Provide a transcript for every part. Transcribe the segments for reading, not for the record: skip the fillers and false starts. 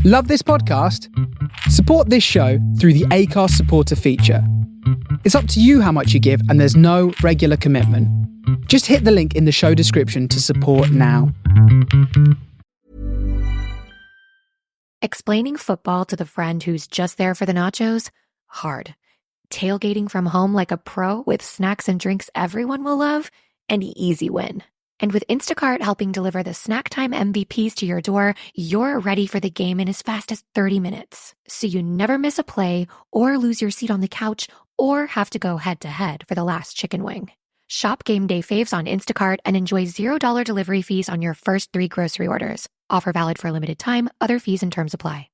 Love this podcast? Support this show through the Acast supporter feature. It's up to you how much you give, and there's no regular commitment. Just hit the link in the show description to support now. Explaining football to the friend who's just there for the nachos? Hard. Tailgating from home like a pro with snacks and drinks everyone will love? An easy win. And with Instacart helping deliver the snack time MVPs to your door, you're ready for the game in as fast as 30 minutes. So you never miss a play or lose your seat on the couch or have to go head-to-head for the last chicken wing. Shop game day faves on Instacart and enjoy $0 delivery fees on your first 3 grocery orders. Offer valid for a limited time. Other fees and terms apply.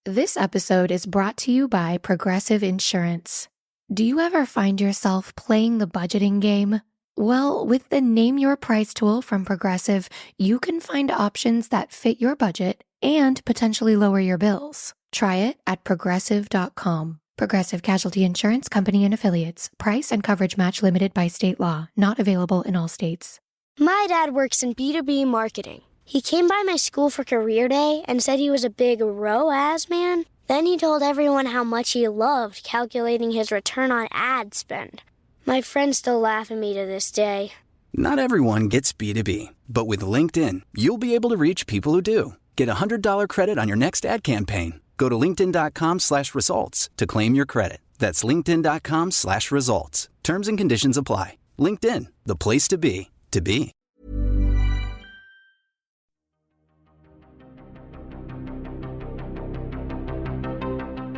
This episode is brought to you by Progressive Insurance. Do you ever find yourself playing the budgeting game? Well, with the Name Your Price tool from Progressive, you can find options that fit your budget and potentially lower your bills. Try it at Progressive.com. Progressive Casualty Insurance Company and Affiliates. Price and coverage match limited by state law. Not available in all states. My dad works in B2B marketing. He came by my school for career day and said he was a big ROAS man. Then he told everyone how much he loved calculating his return on ad spend. My friends still laugh at me to this day. Not everyone gets B2B, but with LinkedIn, you'll be able to reach people who do. Get a $100 credit on your next ad campaign. Go to linkedin.com/results to claim your credit. That's linkedin.com/results. Terms and conditions apply. LinkedIn, the place to be, to be.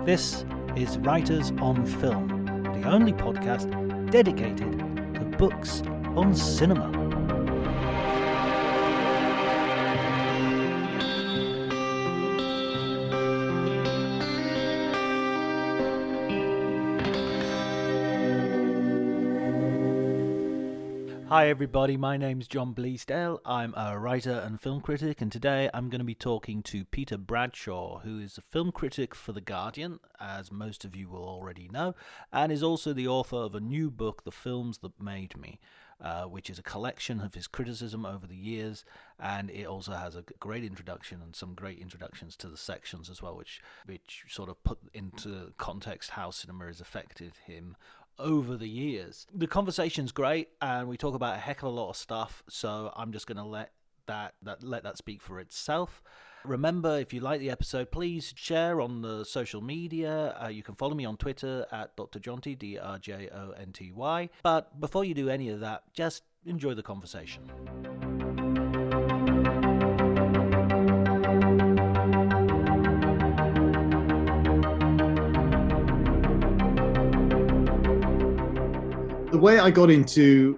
This is Writers on Film, the only podcast dedicated to books on cinema. Hi everybody, my name's John Bleasdale. I'm a writer and film critic, and today I'm going to be talking to Peter Bradshaw, who is a film critic for The Guardian, as most of you will already know, and is also the author of a new book, The Films That Made Me, which is a collection of his criticism over the years, and it also has a great introduction and some great introductions to the sections as well, which sort of put into context how cinema has affected him over the years. The conversation's great, and we talk about a heck of a lot of stuff, so I'm just going to let that speak for itself. Remember, if you like the episode, please share on the social media. You can follow me on Twitter at Dr. Jonty, DRJONTY. But before you do any of that, just enjoy the conversation. The way I got into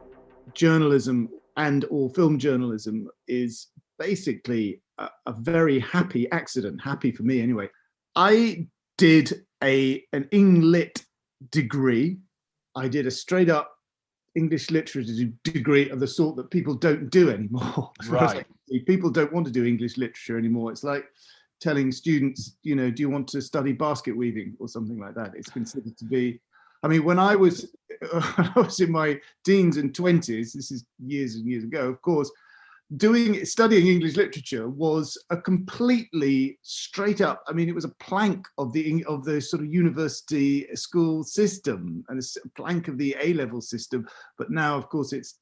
journalism and or film journalism is basically a very happy accident, happy for me anyway. I did an Eng-Lit degree. I did a straight up English literature degree of the sort that people don't do anymore. Right. People don't want to do English literature anymore. It's like telling students, do you want to study basket weaving or something like that? It's considered to be, when I was in my teens and 20s, this is years and years ago, of course, studying English literature was a completely straight up, it was a plank of the sort of university school system and a plank of the A-level system. But now, of course, it's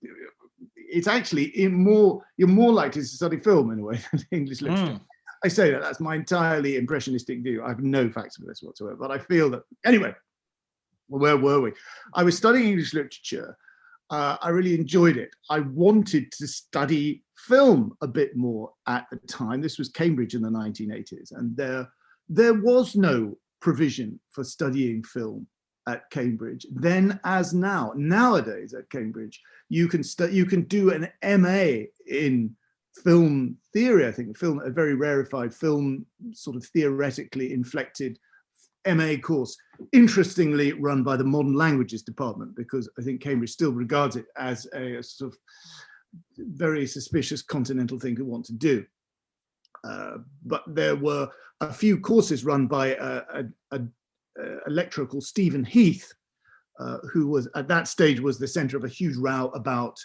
actually you're more likely to study film in a way than English literature. I say that's my entirely impressionistic view. I have no facts for this whatsoever, but I feel that, anyway. Well, where were we? I was studying English literature. I really enjoyed it. I wanted to study film a bit more at the time. This was Cambridge in the 1980s, and there was no provision for studying film at Cambridge then as now. Nowadays at Cambridge, you can do an MA in film theory. I think a very rarefied film, sort of theoretically inflected MA course, interestingly run by the Modern Languages Department, because I think Cambridge still regards it as a sort of very suspicious continental thing to want to do. But there were a few courses run by a lecturer called Stephen Heath, who was at that stage was the centre of a huge row about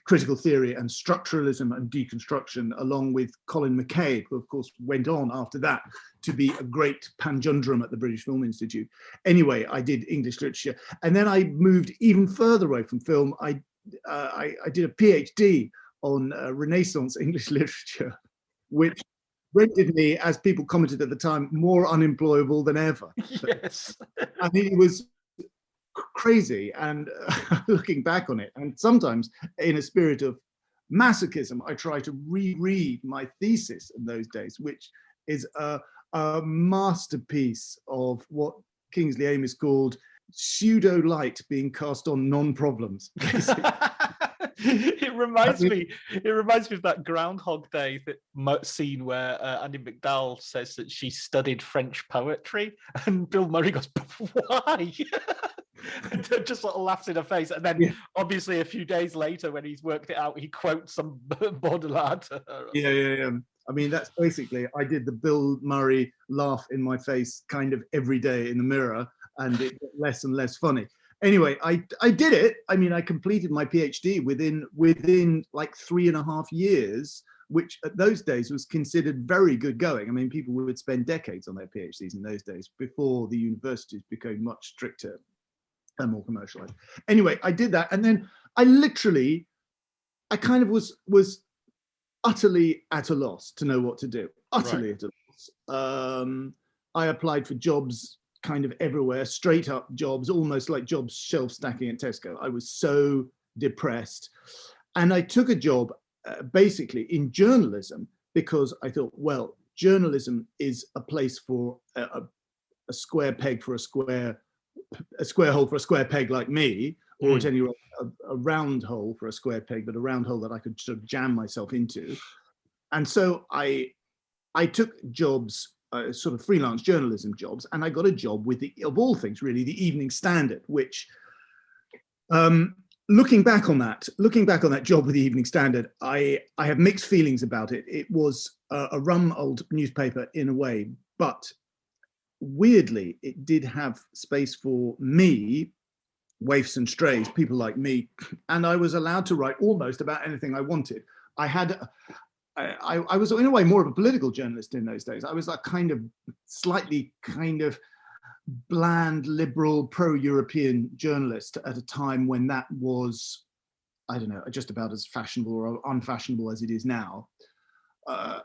critical theory and structuralism and deconstruction, along with Colin McCabe, who of course went on after that to be a great panjundrum at the British Film Institute. Anyway, I did English literature, and then I moved even further away from film. I did a PhD on Renaissance English literature, which rendered me, as people commented at the time, more unemployable than ever. Yes. I mean, it was crazy, and looking back on it, and sometimes in a spirit of masochism, I try to reread my thesis in those days, which is a masterpiece of what Kingsley Amis called pseudo light being cast on non-problems. It reminds me of that Groundhog Day scene where Andy McDowell says that she studied French poetry, and Bill Murray goes, "Why?" And just sort of laughs in her face. And then obviously a few days later, when he's worked it out, he quotes some Baudelaire to her. Yeah. I mean, that's basically, I did the Bill Murray laugh in my face kind of every day in the mirror, and it got less and less funny. Anyway, I did it. I mean, I completed my PhD within like 3.5 years, which at those days was considered very good going. I mean, people would spend decades on their PhDs in those days before the universities became much stricter and more commercialized. Anyway, I did that, and then I kind of was utterly at a loss to know what to do. Utterly at a loss. I applied for jobs kind of everywhere, straight up jobs, almost like jobs shelf stacking at Tesco. I was so depressed, and I took a job basically in journalism, because I thought, well, journalism is a place for a square peg for a square hole for a square peg like me, or at any rate a round hole for a square peg, but a round hole that I could sort of jam myself into. And so I took jobs, sort of freelance journalism jobs, and I got a job with of all things, really, the Evening Standard, which, looking back on that job with the Evening Standard, I have mixed feelings about it. It was a rum old newspaper in a way, but weirdly, it did have space for me, waifs and strays, people like me, and I was allowed to write almost about anything I wanted. I was in a way more of a political journalist in those days. I was a kind of slightly kind of bland, liberal, pro-European journalist at a time when that was, I don't know, just about as fashionable or unfashionable as it is now. I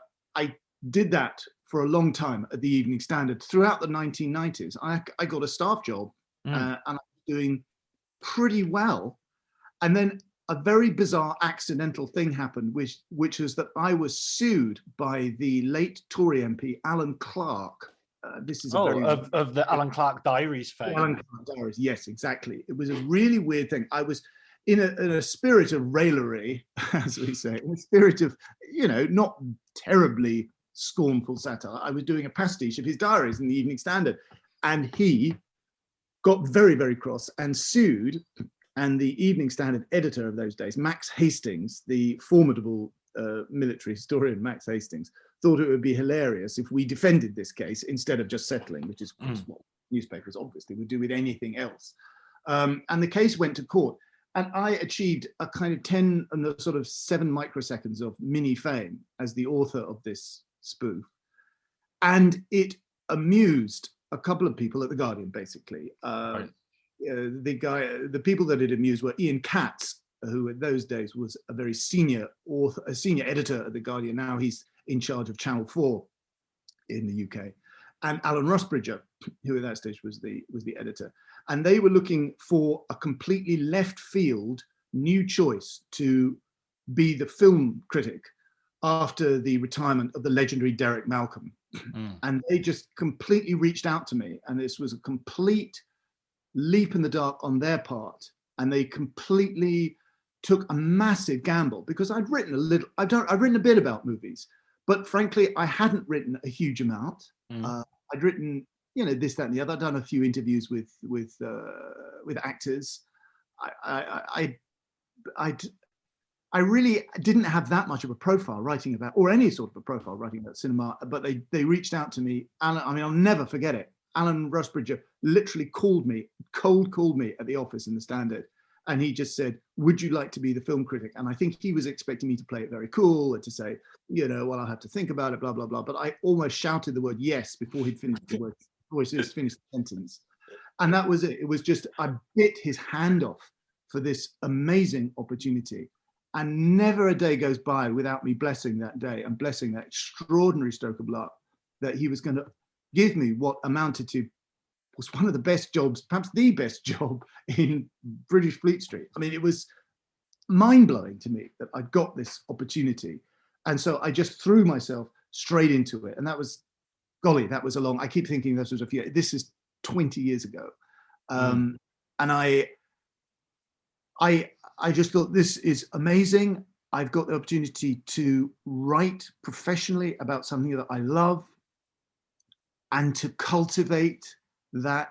did that for a long time at the Evening Standard. Throughout the 1990s, I got a staff job, and I was doing pretty well. And then a very bizarre accidental thing happened, which was that I was sued by the late Tory MP, Alan Clark. This is of the Alan Clark Diaries fame. Alan Clark Diaries, yes, exactly. It was a really weird thing. I was in a spirit of raillery, as we say, in a spirit of, not terribly scornful satire. I was doing a pastiche of his diaries in the Evening Standard, and he got very, very cross and sued. And the Evening Standard editor of those days, Max Hastings, the formidable military historian Max Hastings, thought it would be hilarious if we defended this case instead of just settling, which is what newspapers obviously would do with anything else. And the case went to court, and I achieved a kind of 10 and the sort of 7 microseconds of mini fame as the author of this spoof. And it amused a couple of people at The Guardian, basically. The people that it amused were Ian Katz, who in those days was a very senior author, a senior editor at The Guardian. Now he's in charge of Channel 4 in the UK, and Alan Rusbridger, who at that stage was the editor. And they were looking for a completely left field new choice to be the film critic after the retirement of the legendary Derek Malcolm. And they just completely reached out to me, and this was a complete leap in the dark on their part, and they completely took a massive gamble, because I'd written a bit about movies, but frankly I hadn't written a huge amount. I'd written this, that, and the other. I'd done a few interviews with actors. I really didn't have that much of a profile writing about, or any sort of a profile writing about cinema, but they reached out to me. Alan, I mean, I'll never forget it. Alan Rusbridger literally cold called me at the office in the Standard And he just said, would you like to be the film critic? And I think he was expecting me to play it very cool and to say, well, I'll have to think about it, blah, blah, blah. But I almost shouted the word yes before he'd finished the word, before he just finished the sentence. And that was it. It was just, I bit his hand off for this amazing opportunity. And never a day goes by without me blessing that day and blessing that extraordinary stroke of luck that he was going to give me what amounted to was one of the best jobs, perhaps the best job in British Fleet Street. I mean, it was mind-blowing to me that I got this opportunity. And so I just threw myself straight into it. And that was, golly, that was I keep thinking this is 20 years ago. And I just thought, this is amazing. I've got the opportunity to write professionally about something that I love and to cultivate my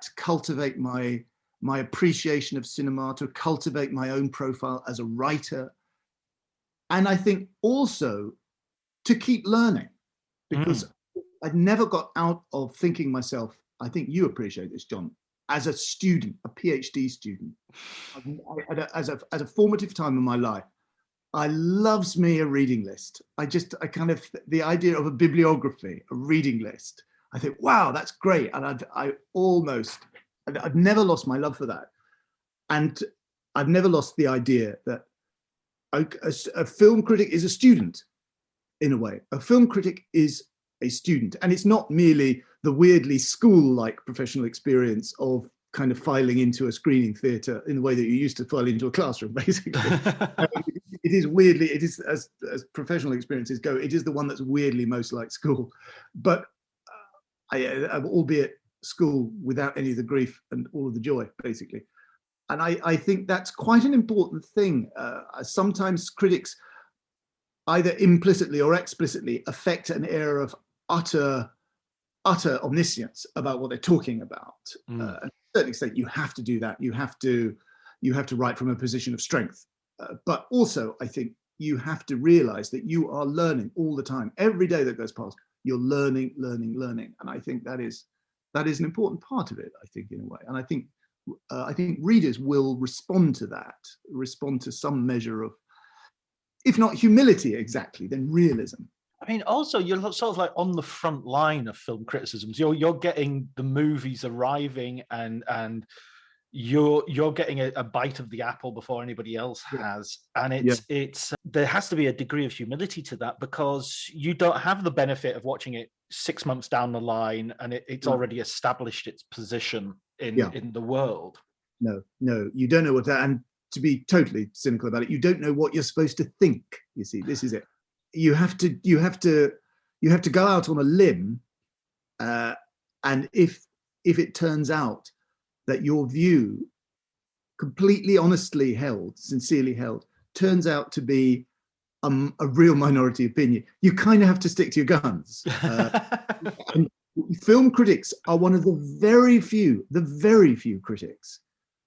appreciation of cinema, to cultivate my own profile as a writer. And I think also to keep learning, because I'd never got out of thinking myself, I think you appreciate this, John, as a student, a PhD student. As a formative time in my life, I loves me a reading list. The idea of a bibliography, a reading list, I think, wow, that's great. And I've never lost my love for that. And I've never lost the idea that a film critic is a student, in a way. A film critic is a student. And it's not merely the weirdly school-like professional experience of kind of filing into a screening theatre in the way that you used to file into a classroom, basically. It is as professional experiences go, it is the one that's weirdly most like school. But albeit school without any of the grief and all of the joy, basically. And I think that's quite an important thing. Sometimes critics either implicitly or explicitly affect an air of utter omniscience about what they're talking about. And to a certain extent, you have to do that. You have to write from a position of strength. But also, I think you have to realize that you are learning all the time. Every day that goes past, you're learning. And I think that is an important part of it, I think, in a way. And I think readers will respond to some measure of, if not humility exactly, then realism. I mean, also, you're sort of like on the front line of film criticisms. You're getting the movies arriving and you're getting a bite of the apple before anybody else has. And it's there has to be a degree of humility to that, because you don't have the benefit of watching it 6 months down the line and it's already established its position in the world. No, you don't know what that, and to be totally cynical about it, you don't know what you're supposed to think. You see, this is it. You have to go out on a limb, and if it turns out that your view, completely honestly held, sincerely held, turns out to be a real minority opinion, you kind of have to stick to your guns. And film critics are one of the very few critics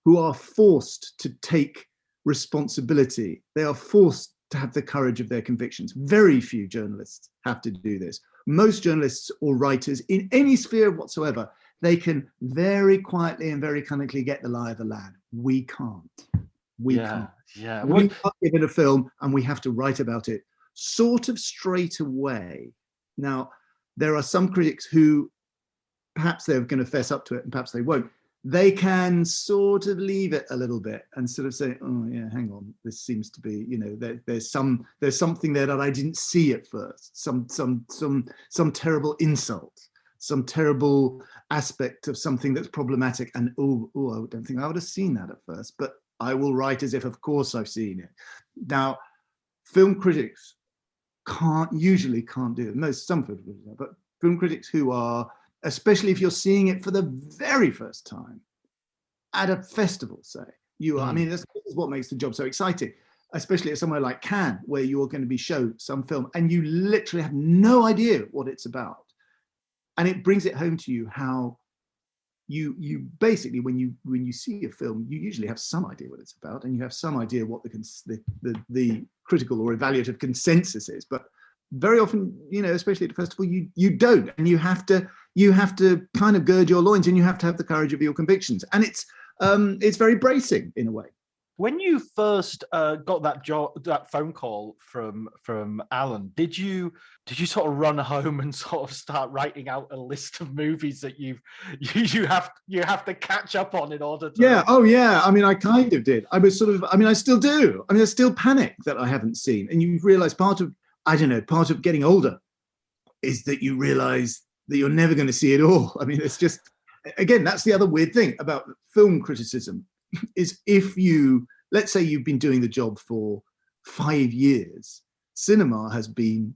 who are forced to take responsibility. They are forced to have the courage of their convictions. Very few journalists have to do this. Most journalists or writers in any sphere whatsoever, they can very quietly and very cunningly get the lie of the land. We can't. We can't. Yeah. We are given a film and we have to write about it sort of straight away. Now, there are some critics who perhaps they're going to fess up to it and perhaps they won't. They can sort of leave it a little bit and sort of say, oh yeah, hang on, this seems to be, there's something there that I didn't see at first, some terrible insult, some terrible aspect of something that's problematic, and I don't think I would have seen that at first, but I will write as if of course I've seen it. Now, film critics usually can't do it. Some film critics, but film critics who are, especially if you're seeing it for the very first time at a festival, say, I mean, this is what makes the job so exciting, especially at somewhere like Cannes, where you're going to be shown some film and you literally have no idea what it's about. And it brings it home to you how you basically, when you see a film, you usually have some idea what it's about, and you have some idea what the critical or evaluative consensus is. But very often, especially at a festival, you don't, and you have to kind of gird your loins, and you have to have the courage of your convictions, and it's very bracing in a way. When you first got that phone call from Alan, did you sort of run home and sort of start writing out a list of movies that you have to catch up on in order to? Yeah. Oh, yeah. I mean, I kind of did. I was sort of. I mean, I still do. I mean, there's still panic that I haven't seen, and you realise part of getting older is that you realise that you're never going to see it all. I mean, it's just, again, that's the other weird thing about film criticism is if you, let's say you've been doing the job for 5 years, cinema has been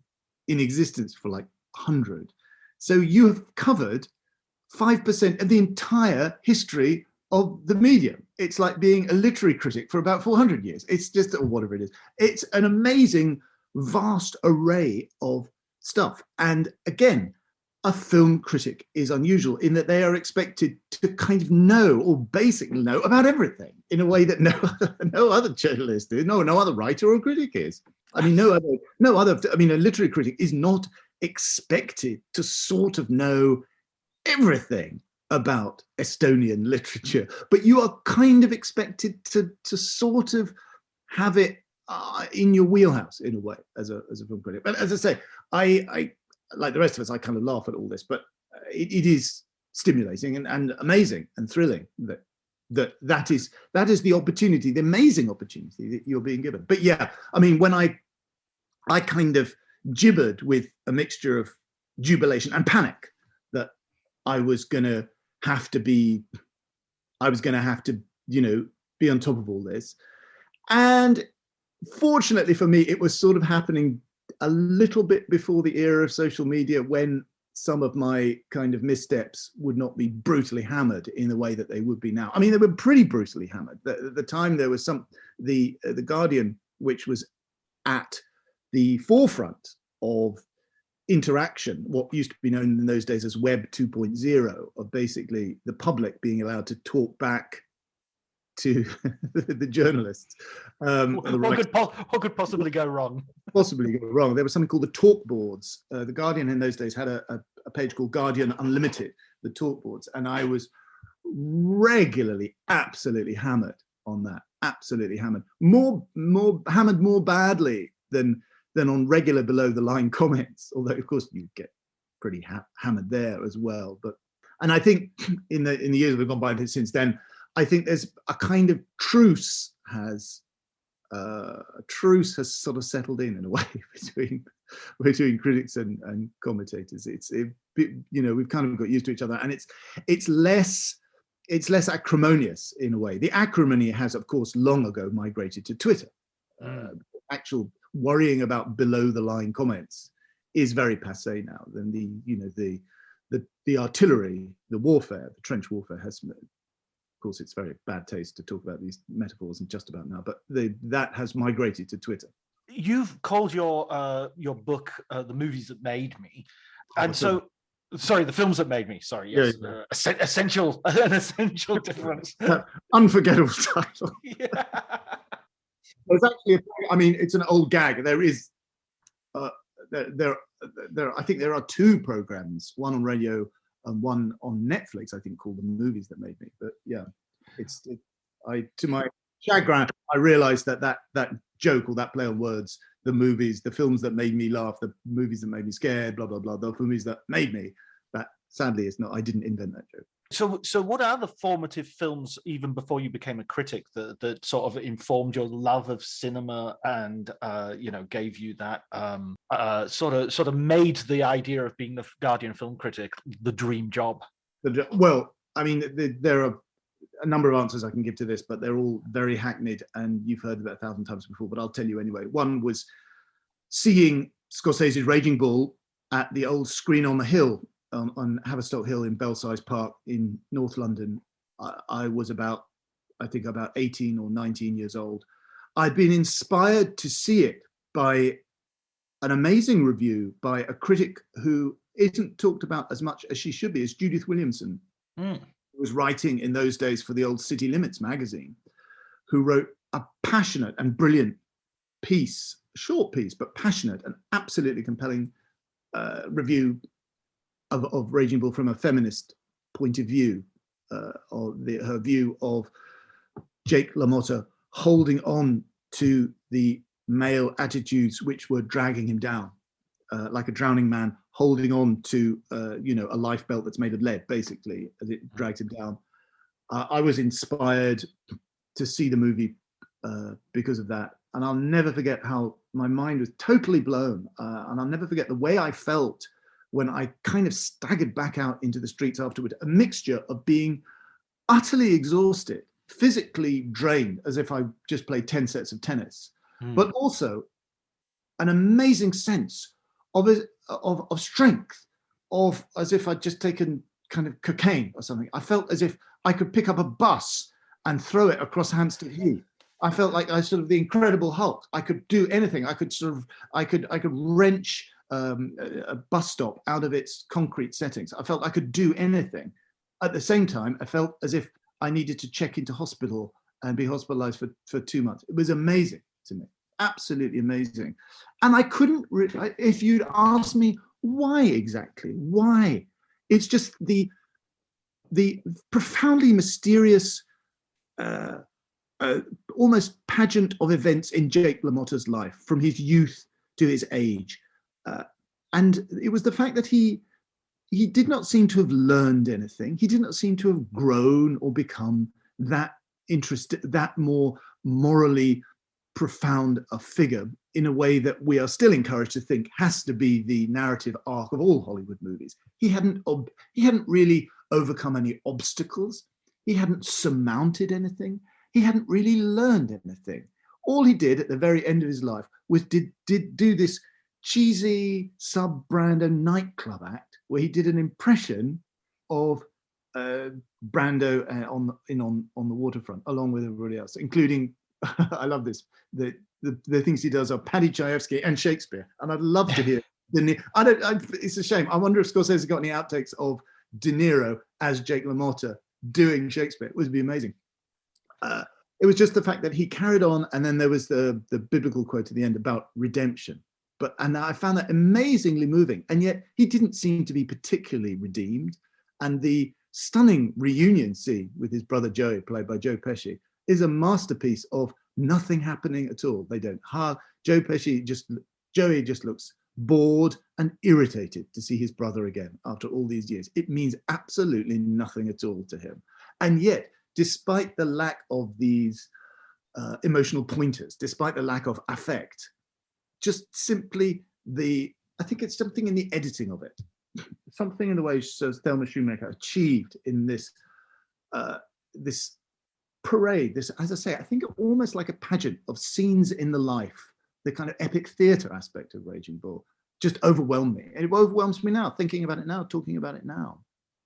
in existence for like 100. So you have covered 5% of the entire history of the medium. It's like being a literary critic for about 400 years. It's just, or whatever it is. It's an amazing, vast array of stuff. And again, a film critic is unusual in that they are expected to kind of know, or basically know, about everything in a way that no other journalist is, no other writer or critic is. I mean, no other. I mean, a literary critic is not expected to sort of know everything about Estonian literature, but you are kind of expected to sort of have it in your wheelhouse in a way as a film critic. But as I say, I like the rest of us, I kind of laugh at all this, but it is stimulating and amazing and thrilling that is the opportunity, the amazing opportunity that you're being given. But yeah, I mean, when I kind of gibbered with a mixture of jubilation and panic that I was going to have to, be on top of all this. And fortunately for me, it was sort of happening a little bit before the era of social media, when some of my kind of missteps would not be brutally hammered in the way that they would be now. I mean, they were pretty brutally hammered. At the time, there was the Guardian, which was at the forefront of interaction, what used to be known in those days as Web 2.0, of basically the public being allowed to talk back to the journalists. What could possibly go wrong? Possibly go wrong. There was something called the talk boards. The Guardian in those days had a page called Guardian Unlimited, the talk boards, and I was regularly absolutely hammered on that. Absolutely hammered. More hammered more badly than on regular below the line comments. Although of course you get pretty hammered there as well. And I think in the years we've gone by since then, I think there's a kind of truce has sort of settled in a way between critics and commentators. We've kind of got used to each other, and it's less acrimonious in a way. The acrimony has, of course, long ago migrated to Twitter. Actual worrying about below the line comments is very passé now. Then the artillery, the warfare, the trench warfare has. Of course, it's very bad taste to talk about these metaphors and just about now, but that has migrated to Twitter. You've called your book "The Movies That Made Me," and so sorry, the films that made me. Sorry, yes, yeah. An essential difference. Unforgettable title. Yeah. There's actually, it's an old gag. There is, there. I think there are two programs, one on radio and one on Netflix, I think, called The Movies That Made Me. But yeah, to my chagrin, I realised that joke, or that play on words, the films that made me laugh, the movies that made me scared, blah blah blah, the movies that made me. That sadly is not. I didn't invent that joke. So what are the formative films, even before you became a critic, that sort of informed your love of cinema and gave you that sort of made the idea of being the Guardian film critic the dream job? Well, I mean, there are a number of answers I can give to this, but they're all very hackneyed, and you've heard about 1,000 times before, but I'll tell you anyway. One was seeing Scorsese's Raging Bull at the old Screen on the Hill, on Haverstock Hill in Belsize Park in North London. I was about 18 or 19 years old. I'd been inspired to see it by an amazing review by a critic who isn't talked about as much as she should be, as Judith Williamson, who was writing in those days for the old City Limits magazine, who wrote a passionate and brilliant piece, a short piece, but passionate and absolutely compelling review of Raging Bull from a feminist point of view, her view of Jake LaMotta holding on to the male attitudes which were dragging him down, like a drowning man holding on to a life belt that's made of lead, basically, as it drags him down. I was inspired to see the movie because of that, and I'll never forget how my mind was totally blown, and I'll never forget the way I felt when I kind of staggered back out into the streets afterward, a mixture of being utterly exhausted, physically drained, as if I just played 10 sets of tennis, but also an amazing sense of strength, of as if I'd just taken kind of cocaine or something. I felt as if I could pick up a bus and throw it across Hampstead Heath. I felt like I was sort of the Incredible Hulk. I could do anything. I could wrench a bus stop out of its concrete settings. I felt I could do anything. At the same time, I felt as if I needed to check into hospital and be hospitalized for 2 months. It was amazing to me, absolutely amazing. And I couldn't, if you'd asked me why exactly, why? It's just the profoundly mysterious, almost pageant of events in Jake LaMotta's life, from his youth to his age. And it was the fact that he did not seem to have learned anything. He did not seem to have grown or become that interested, that more morally profound a figure, in a way that we are still encouraged to think has to be the narrative arc of all Hollywood movies. He hadn't really overcome any obstacles. He hadn't surmounted anything. He hadn't really learned anything. All he did at the very end of his life was did do this cheesy sub-Brando nightclub act where he did an impression of Brando on the waterfront, along with everybody else, including I love this, the things he does are Paddy Chayefsky and Shakespeare, and I'd love to hear it's a shame. I wonder if Scorsese got any outtakes of De Niro as Jake LaMotta doing Shakespeare. It would be amazing. It was just the fact that he carried on, and then there was the biblical quote at the end about redemption. And I found that amazingly moving, and yet he didn't seem to be particularly redeemed. And the stunning reunion scene with his brother Joey, played by Joe Pesci, is a masterpiece of nothing happening at all. They don't hug. Joey just looks bored and irritated to see his brother again after all these years. It means absolutely nothing at all to him. And yet, despite the lack of these emotional pointers, despite the lack of affect, just simply I think it's something in the editing of it, something in the way Thelma Shoemaker achieved in this parade, this, as I say, I think almost like a pageant of scenes in the life, the kind of epic theatre aspect of Raging Bull just overwhelmed me. And it overwhelms me now, thinking about it now, talking about it now.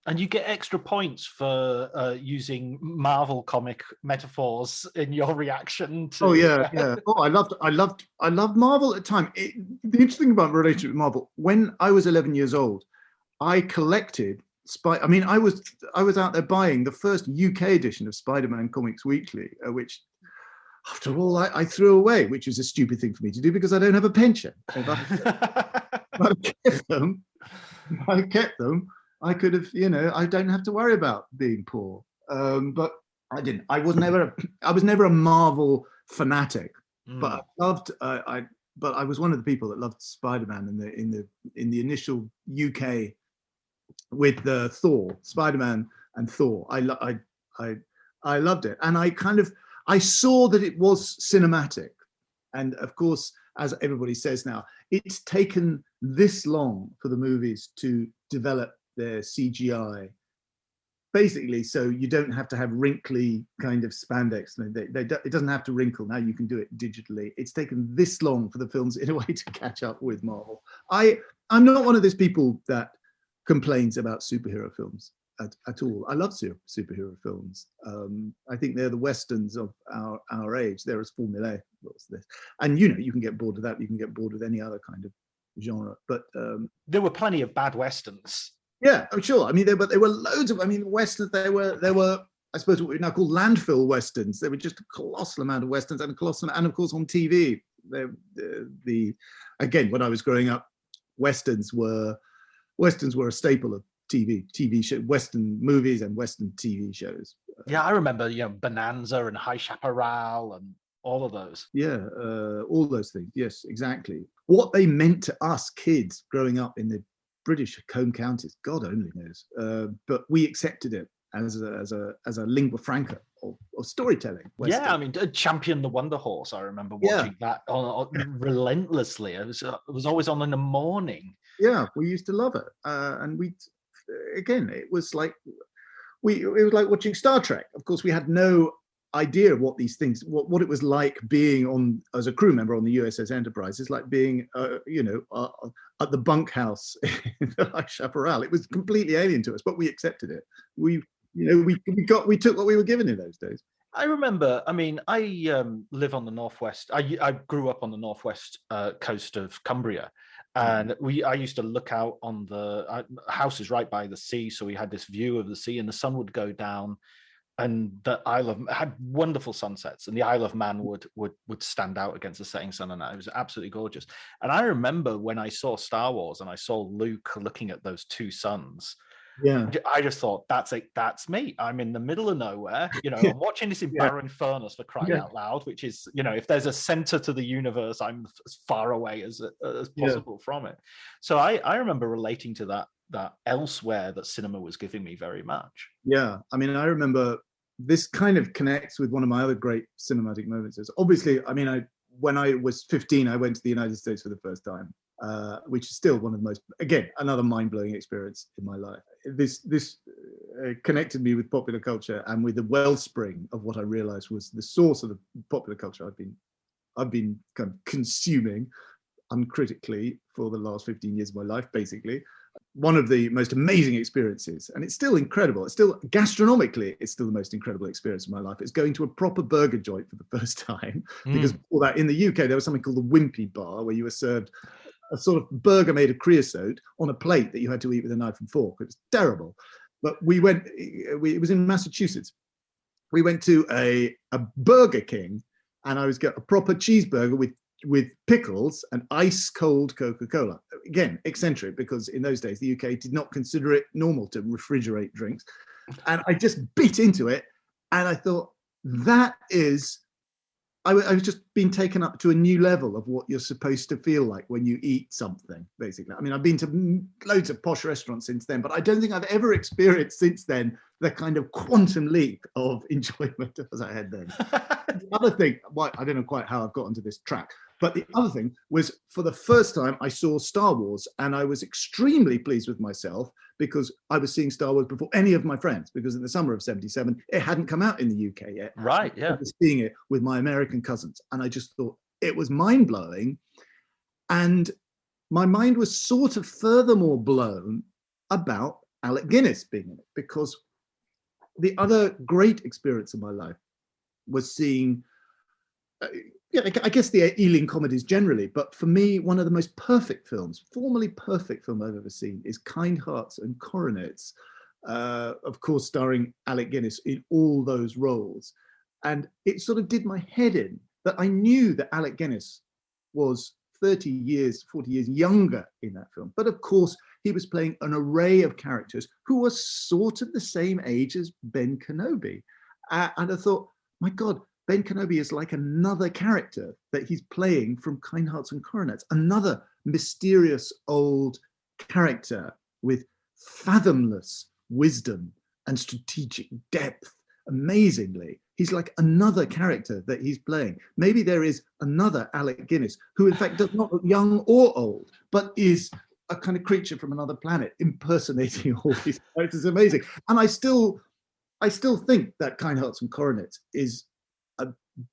And you get extra points for using Marvel comic metaphors in your reaction to. Oh yeah. Oh, I loved Marvel at the time. The interesting about my relationship with Marvel, when I was 11 years old, I collected I was out there buying the first UK edition of Spider-Man Comics Weekly, which, after all, I threw away, which was a stupid thing for me to do because I don't have a pension. If I kept them. I could have, I don't have to worry about being poor. But I didn't. I was never a Marvel fanatic. But I loved. But I was one of the people that loved Spider-Man in the initial UK with Thor, Spider-Man and Thor. I loved it, and I saw that it was cinematic, and of course, as everybody says now, it's taken this long for the movies to develop their CGI, basically, so you don't have to have wrinkly kind of spandex. It doesn't have to wrinkle now. You can do it digitally. It's taken this long for the films, in a way, to catch up with Marvel. I'm not one of those people that complains about superhero films at all. I love superhero films. I think they're the westerns of our age. They're as formulaic as this, and you can get bored with that. You can get bored with any other kind of genre. But there were plenty of bad westerns. Yeah, I'm sure. I mean, there were loads of. I mean, westerns. There were. I suppose what we now call landfill westerns. There were just a colossal amount of westerns, and of course on TV. Again, when I was growing up, westerns were a staple of TV show, Western movies and Western TV shows. Yeah, I remember, Bonanza and High Chaparral and all of those. Yeah, all those things. Yes, exactly. What they meant to us kids growing up in the British home counties, God only knows. But we accepted it as a lingua franca of storytelling. Western. Yeah, I mean, Champion the Wonder Horse. I remember watching that relentlessly. It was always on in the morning. Yeah, we used to love it, and it was like it was like watching Star Trek. Of course, we had no idea of what these things, what it was like being on as a crew member on the USS Enterprise. It's like being, at the bunkhouse in the High Chaparral. It was completely alien to us, but we accepted it. We took what we were given in those days. I remember. I mean, I live on the northwest. I grew up on the northwest coast of Cumbria, and I used to look out on the houses right by the sea, so we had this view of the sea, and the sun would go down. And the Isle of had wonderful sunsets, and the Isle of Man would stand out against the setting sun, and it was absolutely gorgeous. And I remember when I saw Star Wars and I saw Luke looking at those two suns. Yeah, I just thought that's me. I'm in the middle of nowhere. I'm watching this in barren furnace, for crying out loud, which is, if there's a center to the universe, I'm as far away as possible from it. So I remember relating to that elsewhere that cinema was giving me very much. Yeah, I mean, I remember this kind of connects with one of my other great cinematic moments. Is obviously, I mean, when I was 15, I went to the United States for the first time, which is still one of the most, again, another mind-blowing experience in my life. This connected me with popular culture and with the wellspring of what I realized was the source of the popular culture I've been kind of consuming uncritically for the last 15 years of my life, basically. One of the most amazing experiences, and it's still incredible. It's still gastronomically, it's still the most incredible experience of my life. It's going to a proper burger joint for the first time, because before that, in the UK, there was something called the Wimpy Bar, where you were served a sort of burger made of creosote on a plate that you had to eat with a knife and fork. It was terrible. But it was in Massachusetts. We went to a Burger King, and I was getting a proper cheeseburger with pickles and ice cold Coca-Cola. Again, eccentric, because in those days the UK did not consider it normal to refrigerate drinks. And I just bit into it, and I thought, I was just being taken up to a new level of what you're supposed to feel like when you eat something, basically. I mean, I've been to loads of posh restaurants since then, but I don't think I've ever experienced since then the kind of quantum leap of enjoyment as I had then. The other thing, I don't know quite how I've got onto this track, but the other thing was, for the first time, I saw Star Wars, and I was extremely pleased with myself, because I was seeing Star Wars before any of my friends, because in the summer of '77, it hadn't come out in the UK yet. Right, yeah. I was seeing it with my American cousins, and I just thought it was mind-blowing. And my mind was sort of furthermore blown about Alec Guinness being in it, because the other great experience of my life was seeing, I guess the Ealing comedies generally, but for me, one of the most formally perfect film I've ever seen is Kind Hearts and Coronets, of course, starring Alec Guinness in all those roles. And it sort of did my head in that I knew that Alec Guinness was 40 years younger in that film. But of course, he was playing an array of characters who were sort of the same age as Ben Kenobi. And I thought, my God, Ben Kenobi is like another character that he's playing from Kind Hearts and Coronets, another mysterious old character with fathomless wisdom and strategic depth. Amazingly, he's like another character that he's playing. Maybe there is another Alec Guinness, who in fact does not look young or old, but is a kind of creature from another planet impersonating all these characters. Amazing. And I still think that Kind Hearts and Coronets is a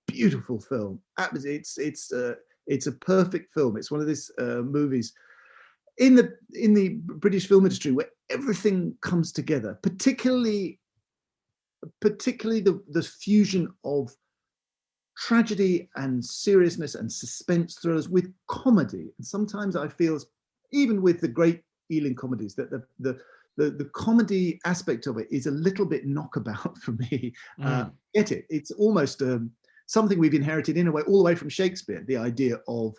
beautiful film. It's a perfect film. It's one of these movies in the British film industry where everything comes together, particularly the fusion of tragedy and seriousness and suspense thrillers with comedy. And sometimes I feel, even with the great Ealing comedies, that the comedy aspect of it is a little bit knockabout for me. Get it? It's almost something we've inherited in a way, all the way from Shakespeare, the idea of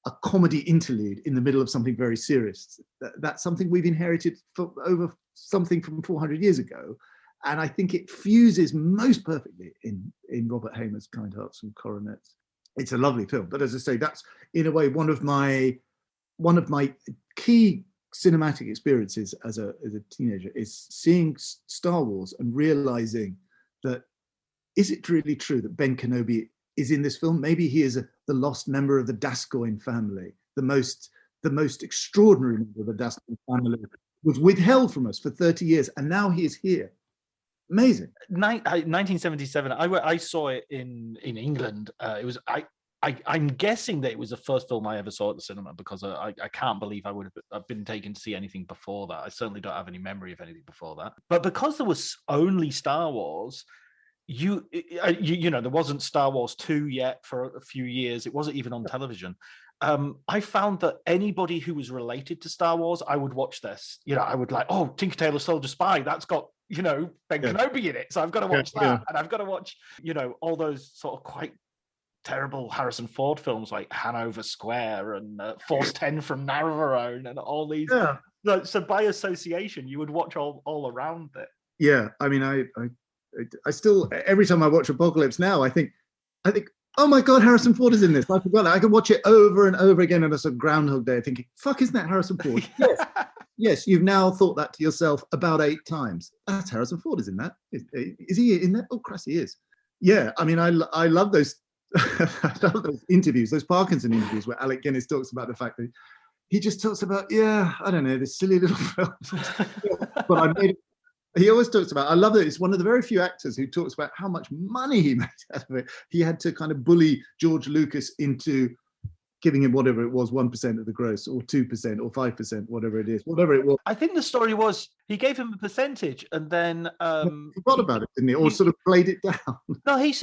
a comedy interlude in the middle of something very serious. That's something we've inherited over something from 400 years ago. And I think it fuses most perfectly in Robert Hamer's Kind Hearts and Coronets. It's a lovely film, but as I say, that's in a way one of my key cinematic experiences as a teenager is seeing Star Wars and realizing that, is it really true that Ben Kenobi is in this film? Maybe he is the lost member of the Gascoigne family, the most extraordinary member of the Gascoigne family, was withheld from us for 30 years, and now he is here. Amazing. 1977. I saw it in England. It was I'm guessing that it was the first film I ever saw at the cinema, because I can't believe I would have been taken to see anything before that. I certainly don't have any memory of anything before that. But because there was only Star Wars, you know, there wasn't Star Wars 2 yet for a few years. It wasn't even on television. I found that anybody who was related to Star Wars, I would watch this. You know, I would like, oh, Tinker Tailor Soldier Spy, that's got, you know, Ben Kenobi in it, so I've got to watch that. Yeah. And I've got to watch, you know, all those sort of quite terrible Harrison Ford films like Hanover Square and Force 10 from Navarone and all these. Yeah. So by association, you would watch all around it. Yeah, I mean, I still, every time I watch Apocalypse Now, I think, oh my God, Harrison Ford is in this. I forgot that. I can watch it over and over again on a sort of Groundhog Day, thinking, fuck, isn't that Harrison Ford? Yes. Yes, you've now thought that to yourself about 8 times. That's Harrison Ford is in that. Is he in that? Oh, Christ, he is. Yeah, I mean, I love those. I love those interviews, those Parkinson interviews where Alec Guinness talks about the fact that he just talks about, I don't know, this silly little film. But I made it. He always talks about, I love that it's one of the very few actors who talks about how much money he made out of it. He had to kind of bully George Lucas into giving him whatever it was, 1% of the gross, or 2%, or 5%, whatever it was. I think the story was he gave him a percentage, and then he forgot about it, didn't he? Or sort of played it down. No, he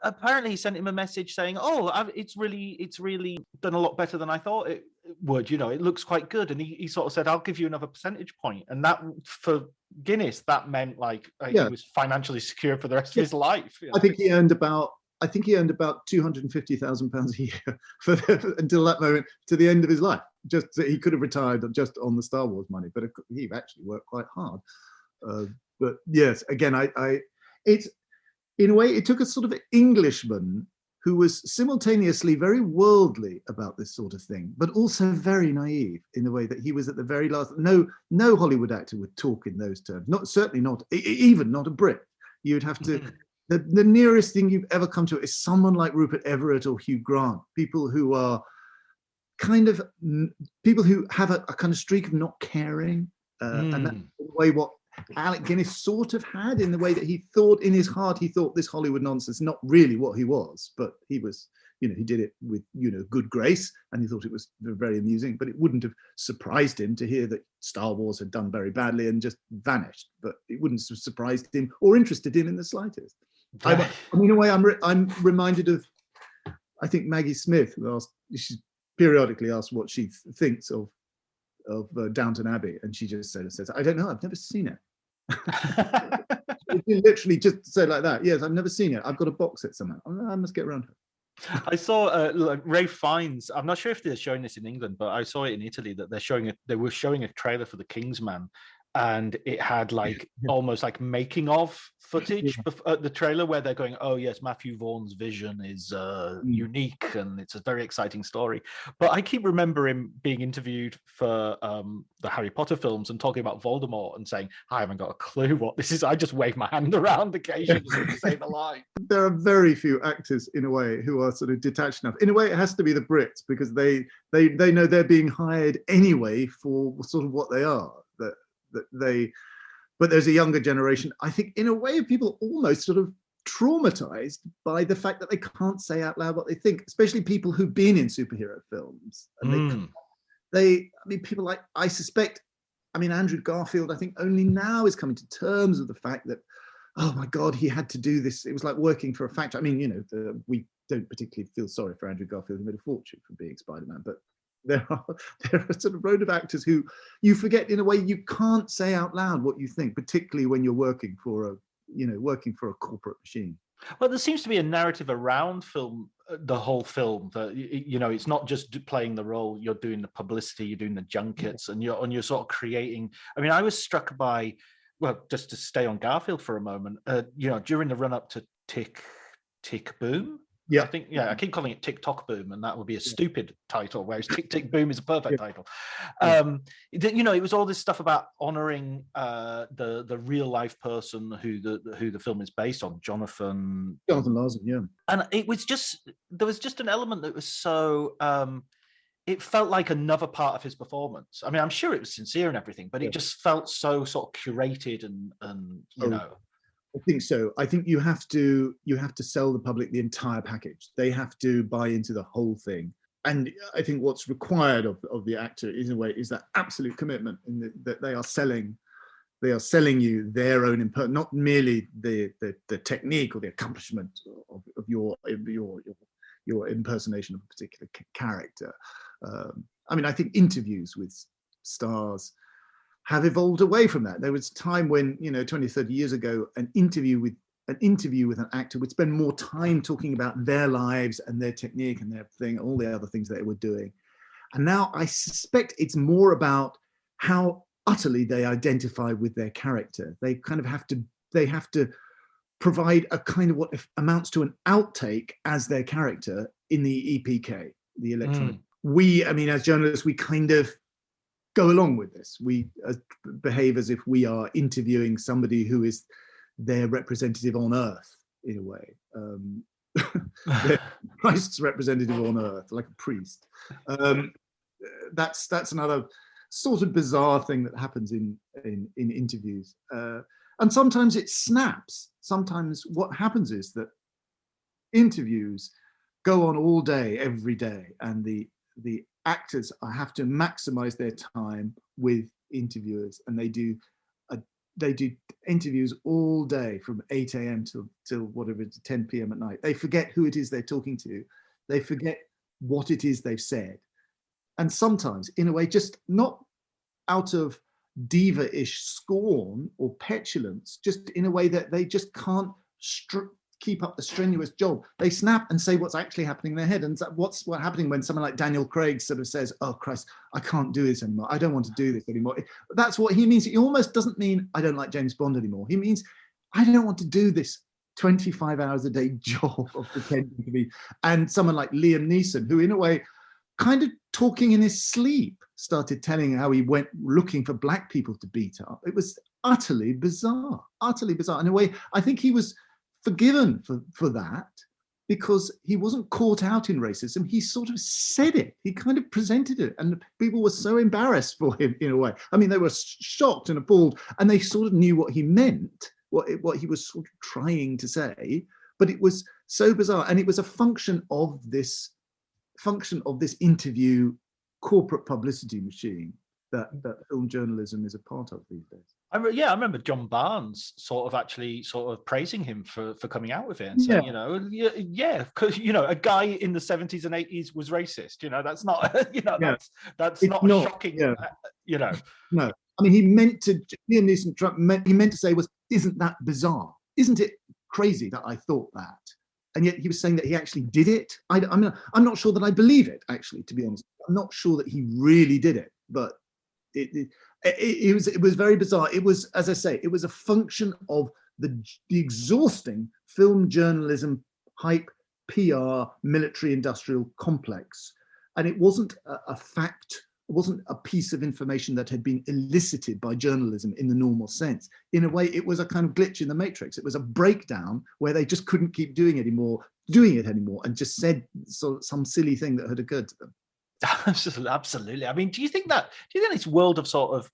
apparently he sent him a message saying, "Oh, it's really done a lot better than I thought it would. You know, it looks quite good." And he sort of said, "I'll give you another percentage point," and that for Guinness that meant like he was financially secure for the rest of his life. You know? I think he earned about £250,000 a year until that moment, to the end of his life. Just that he could have retired just on the Star Wars money, but he actually worked quite hard. But yes, again, it's in a way it took a sort of Englishman who was simultaneously very worldly about this sort of thing, but also very naive in the way that he was at the very last. No Hollywood actor would talk in those terms. Certainly not even not a Brit. You'd have to. The nearest thing you've ever come to is someone like Rupert Everett or Hugh Grant, people who are people who have a kind of streak of not caring, and that's the way what Alec Guinness sort of had, in the way that he thought in his heart, he thought this Hollywood nonsense, not really what he was, but he was, you know, he did it with, you know, good grace, and he thought it was very amusing, but it wouldn't have surprised him to hear that Star Wars had done very badly and just vanished, but it wouldn't have surprised him or interested him in the slightest. I mean, in a way, I'm reminded of, I think, Maggie Smith, who she periodically asks what she thinks of Downton Abbey, and she just says, I don't know, I've never seen it. Literally just say like that. Yes, I've never seen it. I've got a box set somewhere. I must get around to it. I saw Ray Fiennes. I'm not sure if they're showing this in England, but I saw it in Italy that they were showing a trailer for The Kingsman, and it had like almost like making of footage at the trailer where they're going, oh yes, Matthew Vaughan's vision is unique and it's a very exciting story. But I keep remembering being interviewed for the Harry Potter films and talking about Voldemort and saying, I haven't got a clue what this is. I just wave my hand around occasionally to say the line. There are very few actors in a way who are sort of detached enough. In a way, it has to be the Brits, because they know they're being hired anyway for sort of what they are. But there's a younger generation, I think, in a way, of people almost sort of traumatized by the fact that they can't say out loud what they think, especially people who've been in superhero films. And people like, I suspect, Andrew Garfield, I think only now is coming to terms with the fact that, oh my God, he had to do this. It was like working for a factory. We don't particularly feel sorry for Andrew Garfield, who made a fortune for being Spider-Man, but there are sort of road of actors who you forget, in a way, you can't say out loud what you think, particularly when you're working for a corporate machine. Well, there seems to be a narrative around the whole film, that, you know, it's not just playing the role, you're doing the publicity, you're doing the junkets, and you're sort of creating. I was struck by well, just to stay on Garfield for a moment, during the run up to Tick Boom. Yeah, I think, I keep calling it TikTok Boom, and that would be a stupid title, whereas Tick Tick Boom is a perfect title. It was all this stuff about honoring the real life person who the film is based on, Jonathan Larson, yeah. And it was there was just an element that was so it felt like another part of his performance. I mean, I'm sure it was sincere and everything, but it just felt so sort of curated and you know. I think so. I think you have to sell the public the entire package. They have to buy into the whole thing. And I think what's required of the actor is, in a way, is that absolute commitment in that they are selling you their own not merely the technique or the accomplishment of your impersonation of a particular character. I mean, I think interviews with stars have evolved away from that. There was a time when, 20, 30 years ago, an interview with an actor would spend more time talking about their lives and their technique and their thing, all the other things that they were doing. And now I suspect it's more about how utterly they identify with their character. They kind of have to provide a kind of what amounts to an outtake as their character in the EPK, the electronic. As journalists, we kind of go along with this. We behave as if we are interviewing somebody who is their representative on earth, in a way. Christ's representative on earth, like a priest. That's another sort of bizarre thing that happens in interviews. And sometimes it snaps. Sometimes what happens is that interviews go on all day, every day, and the actors have to maximize their time with interviewers, and they do interviews all day from 8 a.m. till whatever, 10 p.m. at night. They forget who it is they're talking to. They forget what it is they've said. And sometimes, in a way, just not out of diva-ish scorn or petulance, just in a way that they just can't keep up the strenuous job. They snap and say what's actually happening in their head. And what's happening when someone like Daniel Craig sort of says, "Oh Christ, I can't do this anymore. I don't want to do this anymore." That's what he means. He almost doesn't mean I don't like James Bond anymore. He means I don't want to do this 25 hours a day job of pretending to be. And someone like Liam Neeson, who in a way, kind of talking in his sleep, started telling how he went looking for black people to beat up. It was utterly bizarre. In a way, I think he was forgiven for that because he wasn't caught out in racism. He sort of said it. He kind of presented it, and people were so embarrassed for him in a way. I mean, they were shocked and appalled, and they sort of knew what he meant, what he was sort of trying to say, but it was so bizarre, and it was a function of this interview corporate publicity machine that film journalism is a part of these days. I remember John Barnes sort of praising him for coming out with it and saying, because a guy in the 70s and 80s was racist. That's not, that's not shocking. Yeah. No, I mean, he meant to. Liam Neeson he meant to say was, "Isn't that bizarre? Isn't it crazy that I thought that?" And yet he was saying that he actually did it. I'm not sure that I believe it, actually, to be honest. I'm not sure that he really did it, but it was very bizarre. It was, as I say, it was a function of the exhausting film journalism hype, PR, military industrial complex. And it wasn't a fact. It wasn't a piece of information that had been elicited by journalism in the normal sense. In a way, it was a kind of glitch in the matrix. It was a breakdown where they just couldn't keep doing it anymore, and just said some silly thing that had occurred to them. Absolutely. I mean, do you think this world of sort of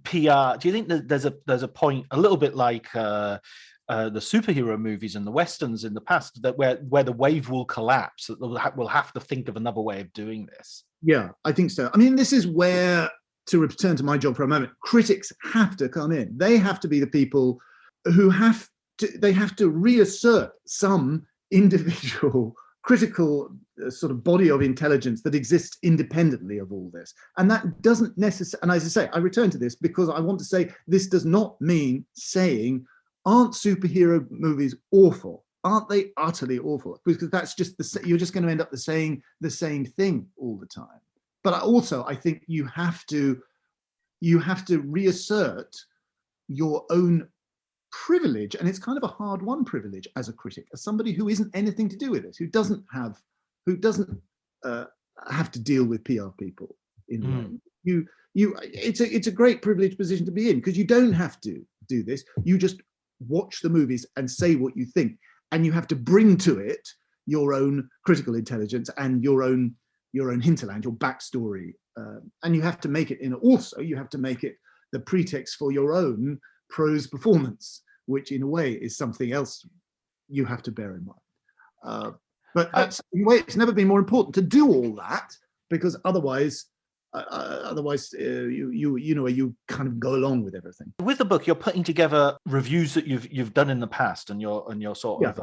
PR, do you think that there's a point a little bit like the superhero movies and the westerns in the past, that where the wave will collapse, that we'll have to think of another way of doing this? Yeah, I think so. I mean, this is where, to return to my job for a moment, critics have to come in. They have to be the people who have to reassert some individual critical sort of body of intelligence that exists independently of all this. And that doesn't necessarily, and as I say, I return to this because I want to say this does not mean saying, aren't superhero movies awful? Aren't they utterly awful? Because that's just you're just going to end up saying the same thing all the time. But I think you have to reassert your own privilege, and it's kind of a hard-won privilege as a critic, as somebody who isn't anything to do with it, who doesn't have to deal with PR people in a way. It's a great privileged position to be in, because you don't have to do this. You just watch the movies and say what you think, and you have to bring to it your own critical intelligence and your own hinterland, your backstory, and you have to make it you have to make it the pretext for your own prose performance, which in a way is something else you have to bear in mind. But that's, in a way, it's never been more important to do all that, because otherwise you kind of go along with everything. With the book, you're putting together reviews that you've done in the past, and you're sort of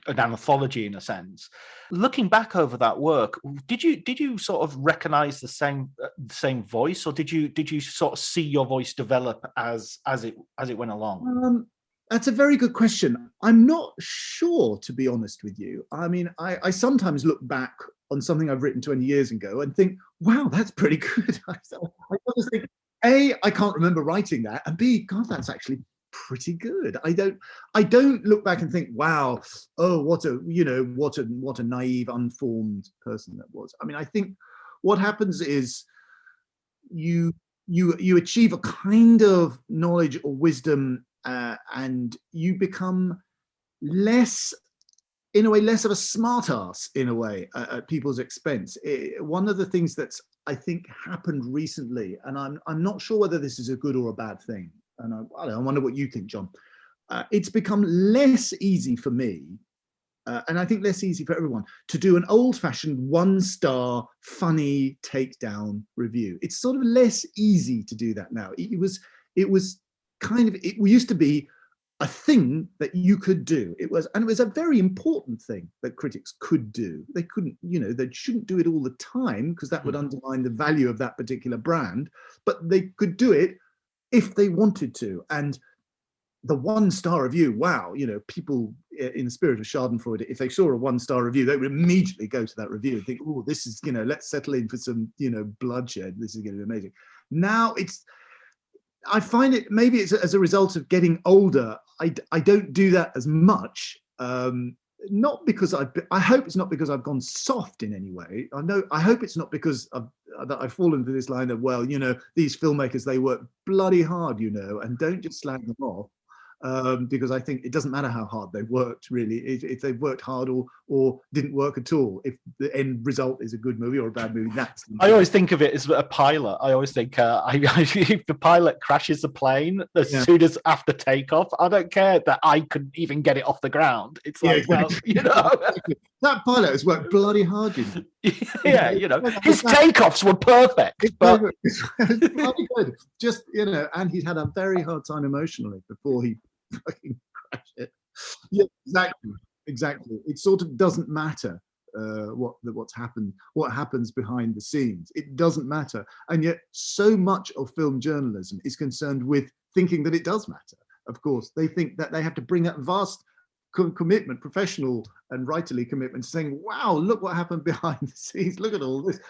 an anthology in a sense. Looking back over that work, did you sort of recognize the same voice, or did you sort of see your voice develop as it went along? That's a very good question. I'm not sure, to be honest with you. I mean, I sometimes look back on something I've written 20 years ago and think, wow, that's pretty good. I always think, A, I can't remember writing that, and B, God, that's actually pretty good. I don't look back and think, wow, oh, what a naive, unformed person that was. I mean, I think what happens is you achieve a kind of knowledge or wisdom, and you become less of a smartass in a way at people's expense. One of the things that's, I think, happened recently, and I'm not sure whether this is a good or a bad thing, and I don't know, I wonder what you think, John. It's become less easy for me, and I think less easy for everyone, to do an old-fashioned 1-star funny takedown review. It's sort of less easy to do that now. It was kind of, it used to be a thing that you could do. It was a very important thing that critics could do. They couldn't, they shouldn't do it all the time, because that would undermine the value of that particular brand, but they could do it if they wanted to. And the 1-star review, wow, people in the spirit of Schadenfreude, if they saw a 1-star review, they would immediately go to that review and think, oh, this is, let's settle in for some, bloodshed. This is going to be amazing. Now I find it, maybe it's as a result of getting older, I don't do that as much. Not because I hope it's not because I've gone soft in any way. I hope it's not because that I've fallen into this line of, well, these filmmakers, they work bloody hard, and don't just slag them off. Because I think it doesn't matter how hard they worked, really. If they've worked hard or didn't work at all, if the end result is a good movie or a bad movie, that's... I always think of it as a pilot. I always think if the pilot crashes the plane as soon as after takeoff, I don't care that I couldn't even get it off the ground. It's like, exactly. That pilot has worked bloody hard, Yeah, his takeoffs were perfect. It's bloody good. Just, and he's had a very hard time emotionally before he fucking crash it. Yeah, exactly. It sort of doesn't matter what happens behind the scenes. It doesn't matter, and yet so much of film journalism is concerned with thinking that it does matter. Of course, they think that they have to bring that vast commitment, professional and writerly commitment, saying, wow, look what happened behind the scenes, look at all this,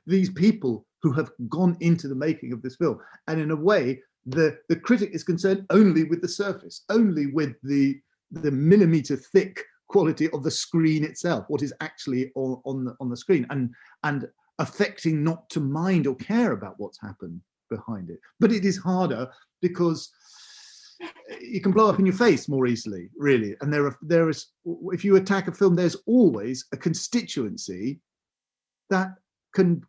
these people who have gone into the making of this film. And in a way, the critic is concerned only with the surface, only with the millimeter thick quality of the screen itself, what is actually on the screen, and affecting not to mind or care about what's happened behind it. But it is harder because you can blow up in your face more easily, really. And there is, if you attack a film, there's always a constituency that can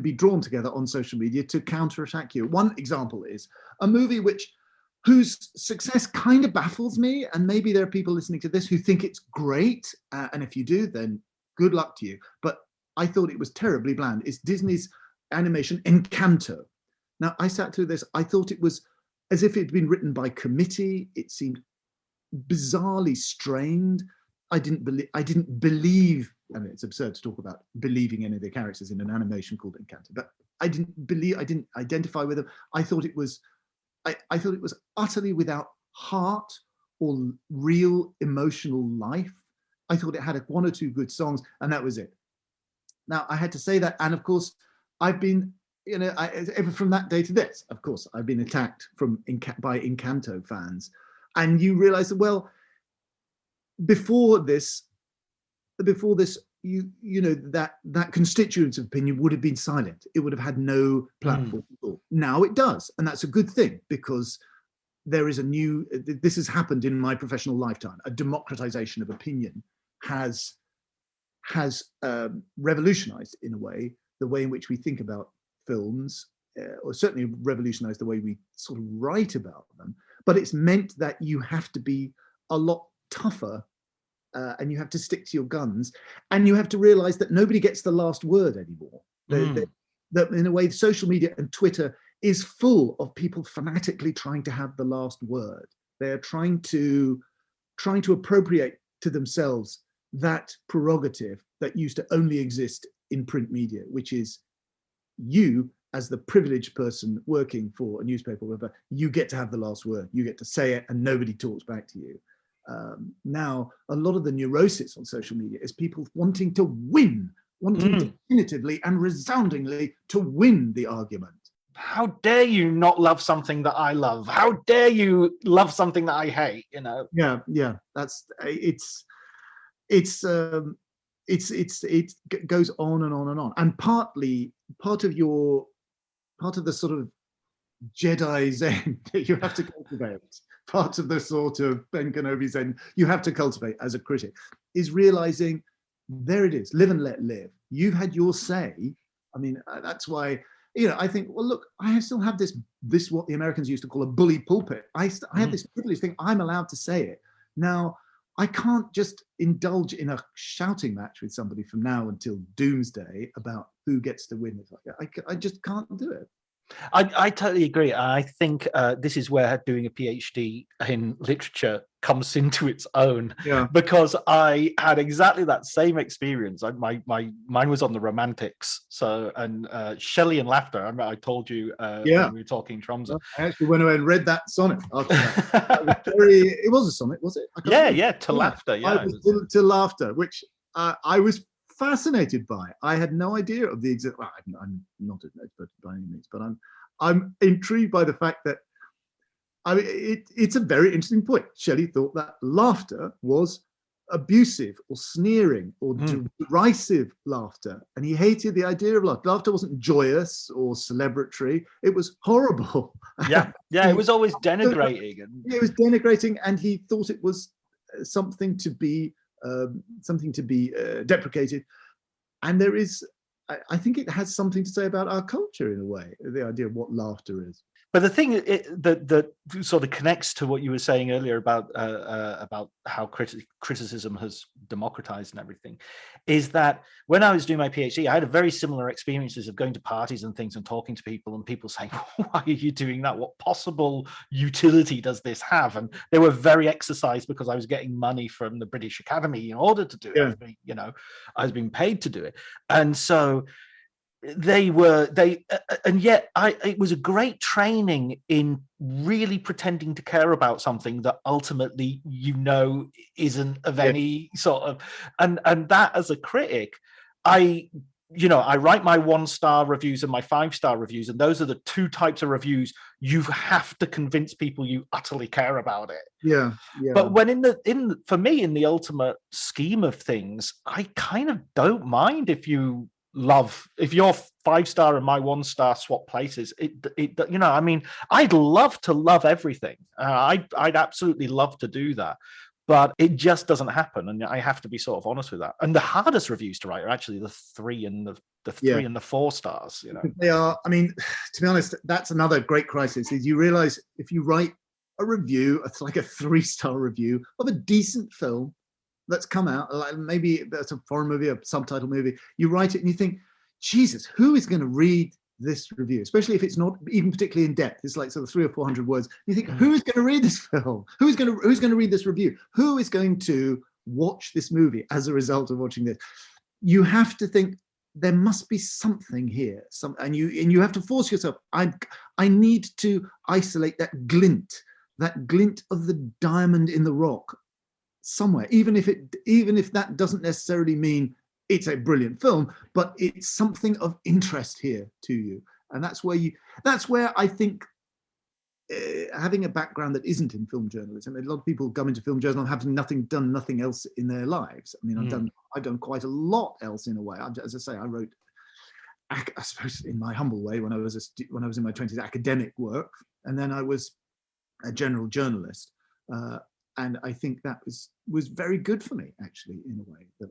be drawn together on social media to counterattack you. One example is a movie whose success kind of baffles me, and maybe there are people listening to this who think it's great, and if you do, then good luck to you. But I thought it was terribly bland. It's Disney's animation Encanto. Now, I sat through this. I thought it was as if it had been written by committee. It seemed bizarrely strained. I didn't believe. I mean, it's absurd to talk about believing any of the characters in an animation called Encanto, but I didn't identify with them. I thought it was utterly without heart or real emotional life. I thought it had one or two good songs, and that was it. Now, I had to say that, and of course, I've been ever from that day to this, of course, I've been attacked by Encanto fans, and you realize that, well, before this, that constituents of opinion would have been silent. It would have had no platform at all. Now it does, and that's a good thing, because there is this has happened in my professional lifetime. A democratization of opinion has revolutionized, in a way, the way in which we think about films, or certainly revolutionized the way we sort of write about them. But it's meant that you have to be a lot tougher, and you have to stick to your guns, and you have to realize that nobody gets the last word anymore. That in a way, social media and Twitter is full of people fanatically trying to have the last word. They're trying to appropriate to themselves that prerogative that used to only exist in print media, which is, you, as the privileged person working for a newspaper or whatever, you get to have the last word. You get to say it, and nobody talks back to you. Now, a lot of the neurosis on social media is people wanting to win, wanting definitively and resoundingly to win the argument. How dare you not love something that I love? How dare you love something that I hate? Yeah. That's it goes on and on and on. And part of the sort of Jedi Zen that you have to cultivate, part of the sort of Ben Kenobi Zen you have to cultivate as a critic, is realizing, there it is, live and let live. You've had your say. I mean, that's why, I think, well, look, I still have this what the Americans used to call a bully pulpit. I have this privilege thing. I'm allowed to say it. Now, I can't just indulge in a shouting match with somebody from now until doomsday about who gets to win. I just can't do it. I totally agree. I think this is where doing a PhD in literature comes into its own, because I had exactly that same experience. Mine was on the Romantics, and Shelley and Laughter. I told you when we were talking Tromsø. I actually went away and read that sonnet after that. It was a sonnet, was it? To Laughter. Yeah, to Laughter, which I was fascinated by. I had no idea of the exact. Well, I'm not an expert by any means, but I'm intrigued by the fact that, I mean, it's a very interesting point. Shelley thought that laughter was abusive or sneering or derisive laughter, and he hated the idea of laughter. Laughter wasn't joyous or celebratory; it was horrible. Yeah, it was always denigrating. It was denigrating, and he thought it was something to be deprecated. And there is, I think it has something to say about our culture, in a way, the idea of what laughter is. But the thing that sort of connects to what you were saying earlier about how criticism has democratized and everything, is that when I was doing my PhD, I had very similar experiences of going to parties and things and talking to people, and people saying, "Why are you doing that? What possible utility does this have?" And they were very exercised because I was getting money from the British Academy in order to do it. I was being paid to do it, and so and yet it was a great training in really pretending to care about something that ultimately isn't of any sort of, and that, as a critic, I write my 1-star reviews and my 5-star reviews, and those are the two types of reviews you have to convince people you utterly care about it. Yeah. But when for me, in the ultimate scheme of things, I kind of don't mind if your 5-star and my 1-star swap places. I mean, I'd love to love everything. I'd absolutely love to do that, but it just doesn't happen, and I have to be sort of honest with that. And the hardest reviews to write are actually the 3 and the 3 and the 4 stars. They are. I mean, to be honest, that's another great crisis. Is you realize if you write a review, it's like a 3-star review of a decent film that's come out, like maybe that's a foreign movie, a subtitle movie, you write it and you think, Jesus, who is going to read this review? Especially if it's not even particularly in depth. It's like sort of 300 or 400 words. You think, who is going to read this film? Who's going to read this review? Who is going to watch this movie as a result of watching this? You have to think there must be something here. And you have to force yourself. I need to isolate that glint of the diamond in the rock somewhere, even if that doesn't necessarily mean it's a brilliant film, but it's something of interest here to you. And that's where I think having a background that isn't in film journalism, a lot of people come into film journalism having done nothing else in their lives. I mean, I've done quite a lot else in a way. As I say, I wrote, I suppose in my humble way, when I was in my 20s, academic work, and then I was a general journalist. And I think that was very good for me, actually, in a way, that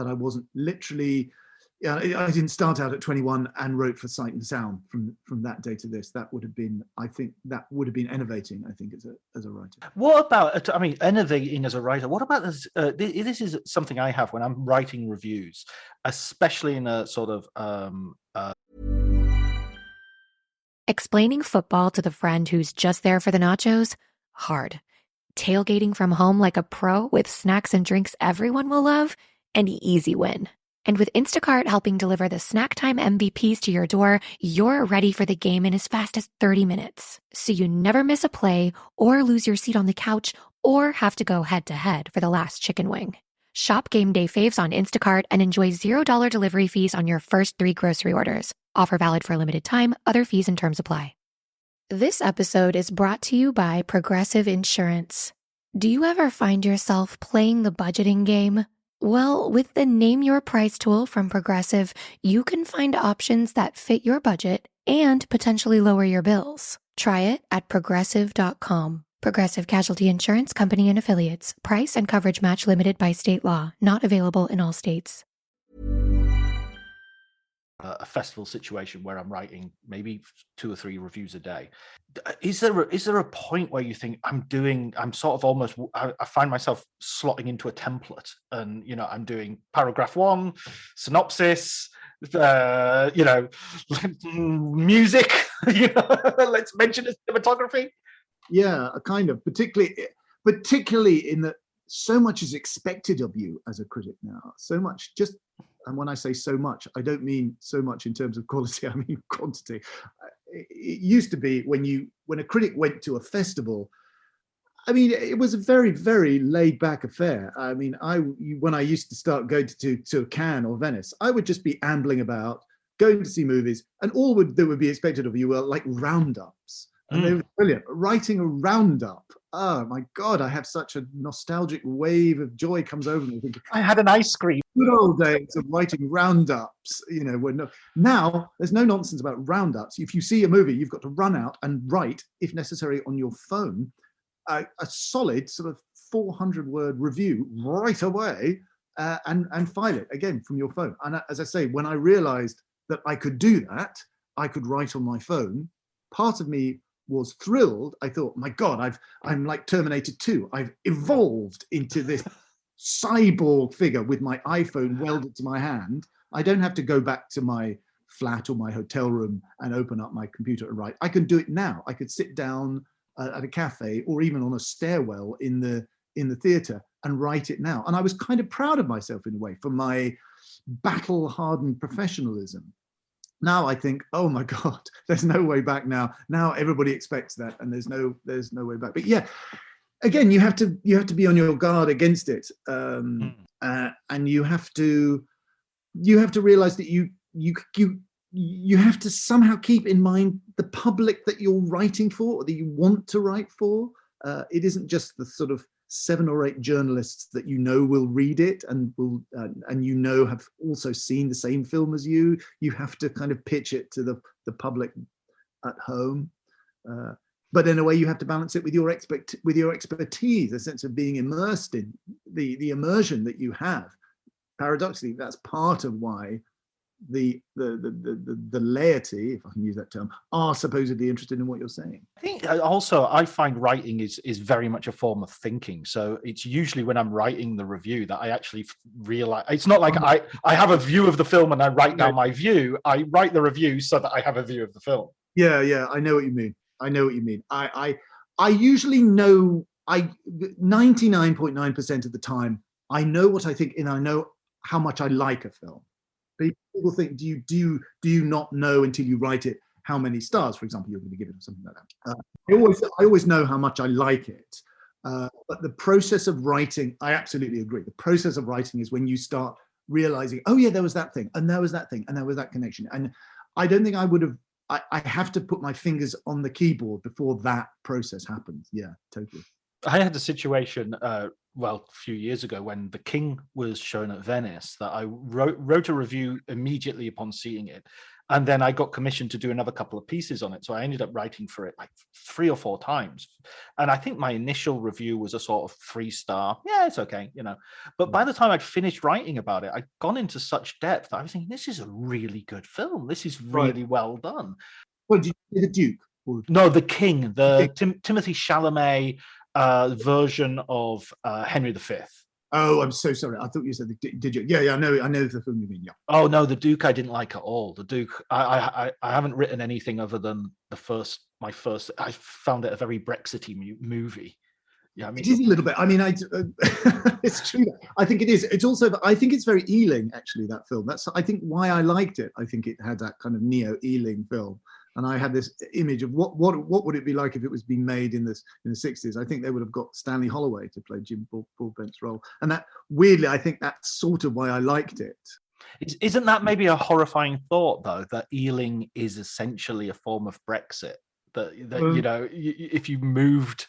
I wasn't literally. Yeah, I didn't start out at 21 and wrote for Sight and Sound from that day to this. That would have been innovating, I think, as a writer. What about, I mean, innovating as a writer? What about this? This is something I have when I'm writing reviews, especially in a sort of Explaining football to the friend who's just there for the nachos? Hard. Tailgating from home like a pro with snacks and drinks everyone will love? An easy win. And with Instacart helping deliver the snack time MVPs to your door, you're ready for the game in as fast as 30 minutes. So you never miss a play or lose your seat on the couch or have to go head to head for the last chicken wing. Shop game day faves on Instacart and enjoy $0 delivery fees on your first 3 grocery orders. Offer valid for a limited time. Other fees and terms apply. This episode is brought to you by Progressive Insurance. Do you ever find yourself playing the budgeting game? Well, with the Name Your Price tool from Progressive, you can find options that fit your budget and potentially lower your bills. Try it at progressive.com. Progressive Casualty Insurance Company and Affiliates. Price and coverage match limited by state law. Not available in all states. A festival situation where I'm writing maybe 2 or 3 reviews a day. Is there a point where you think I find myself slotting into a template, and I'm doing paragraph 1, synopsis, music, let's mention the cinematography. Yeah, a kind of, particularly in that so much is expected of you as a critic now. So much, and when I say so much, I don't mean so much in terms of quality, I mean quantity. It used to be when a critic went to a festival, I mean, it was a very, very laid back affair. I mean, when I used to start going to Cannes or Venice, I would just be ambling about, going to see movies, and all that would be expected of you were like roundups. And they were brilliant. Writing a roundup, oh my God, I have such a nostalgic wave of joy comes over me. Thinking, I had an ice cream. Good old days of writing roundups, now there's no nonsense about roundups. If you see a movie, you've got to run out and write, if necessary, on your phone, a solid sort of 400-word review right away, and file it again from your phone. And as I say, when I realized that I could do that, I could write on my phone, part of me was thrilled. I thought, my God, I'm like Terminator 2. I've evolved into this cyborg figure with my iPhone welded to my hand. I don't have to go back to my flat or my hotel room and open up my computer to write. I can do it now. I could sit down at a cafe or even on a stairwell in the theater and write it now. And I was kind of proud of myself in a way for my battle-hardened professionalism. Now I think, oh my God, there's no way back now. Now everybody expects that, and there's no way back. But yeah, again, you have to be on your guard against it, and you have to realize that you have to somehow keep in mind the public that you're writing for, or that you want to write for. It isn't just the sort of 7 or 8 journalists that will read it and will have also seen the same film as you. You have to kind of pitch it to the public at home, but in a way you have to balance it with your expertise, a sense of being immersed in the immersion that you have. Paradoxically, that's part of why the laity, if I can use that term, are supposedly interested in what you're saying. I think also I find writing is very much a form of thinking. So it's usually when I'm writing the review that I actually realize it's not like I have a view of the film and I write down my view. I write the review so that I have a view of the film. Yeah, I know what you mean. I usually know, 99.9% of the time I know what I think and I know how much I like a film. People think, do you not know until you write it how many stars, for example, you're going to give it, something like that. I always know how much I like it, but the process of writing, I absolutely agree. The process of writing is when you start realizing, oh yeah, there was that thing, and there was that thing, and there was that connection, and I don't think I would have. I have to put my fingers on the keyboard before that process happens. Yeah, totally. I had a situation, well, a few years ago when The King was shown at Venice that I wrote a review immediately upon seeing it. And then I got commissioned to do another couple of pieces on it. So I ended up writing for it like 3 or 4 times. And I think my initial review was a sort of 3-star. Yeah, it's okay, you know. But by the time I'd finished writing about it, I'd gone into such depth that I was thinking, this is a really good film. This is really well done. Well, did you see The Duke? No, The King, Timothy Chalamet version of Henry V. Oh, I'm so sorry. I thought you said did you? Yeah, I know the film you mean. Yeah. Oh no, The Duke I didn't like at all. The Duke, I haven't written anything other than my first. I found it a very Brexity movie. Yeah, I mean, it is a little bit. I mean, it's true. I think it is. It's also. I think it's very Ealing, actually. That film. That's. I think why I liked it. I think it had that kind of neo Ealing film. And I had this image of what would it be like if it was being made in the 60s. I think they would have got Stanley Holloway to play Jim Broadbent's role. And that, weirdly, I think that's sort of why I liked it. Isn't that maybe a horrifying thought, though, that Ealing is essentially a form of Brexit? That you know, if you moved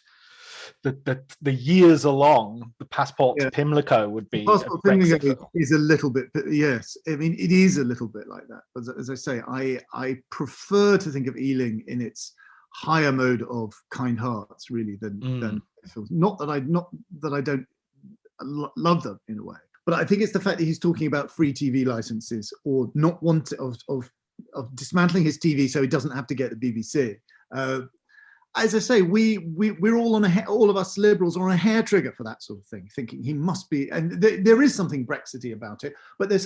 the years along, the passport to Pimlico would be. Passport to Pimlico is a little bit, yes. I mean, it is a little bit like that. But as I say, I prefer to think of Ealing in its higher mode of kind hearts, really, than films. Not that I don't love them in a way, but I think it's the fact that he's talking about free TV licenses or not wanting of dismantling his TV so he doesn't have to get the BBC. As I say, we're all all of us liberals are on a hair trigger for that sort of thing, thinking he must be, and there is something Brexity about it, but there's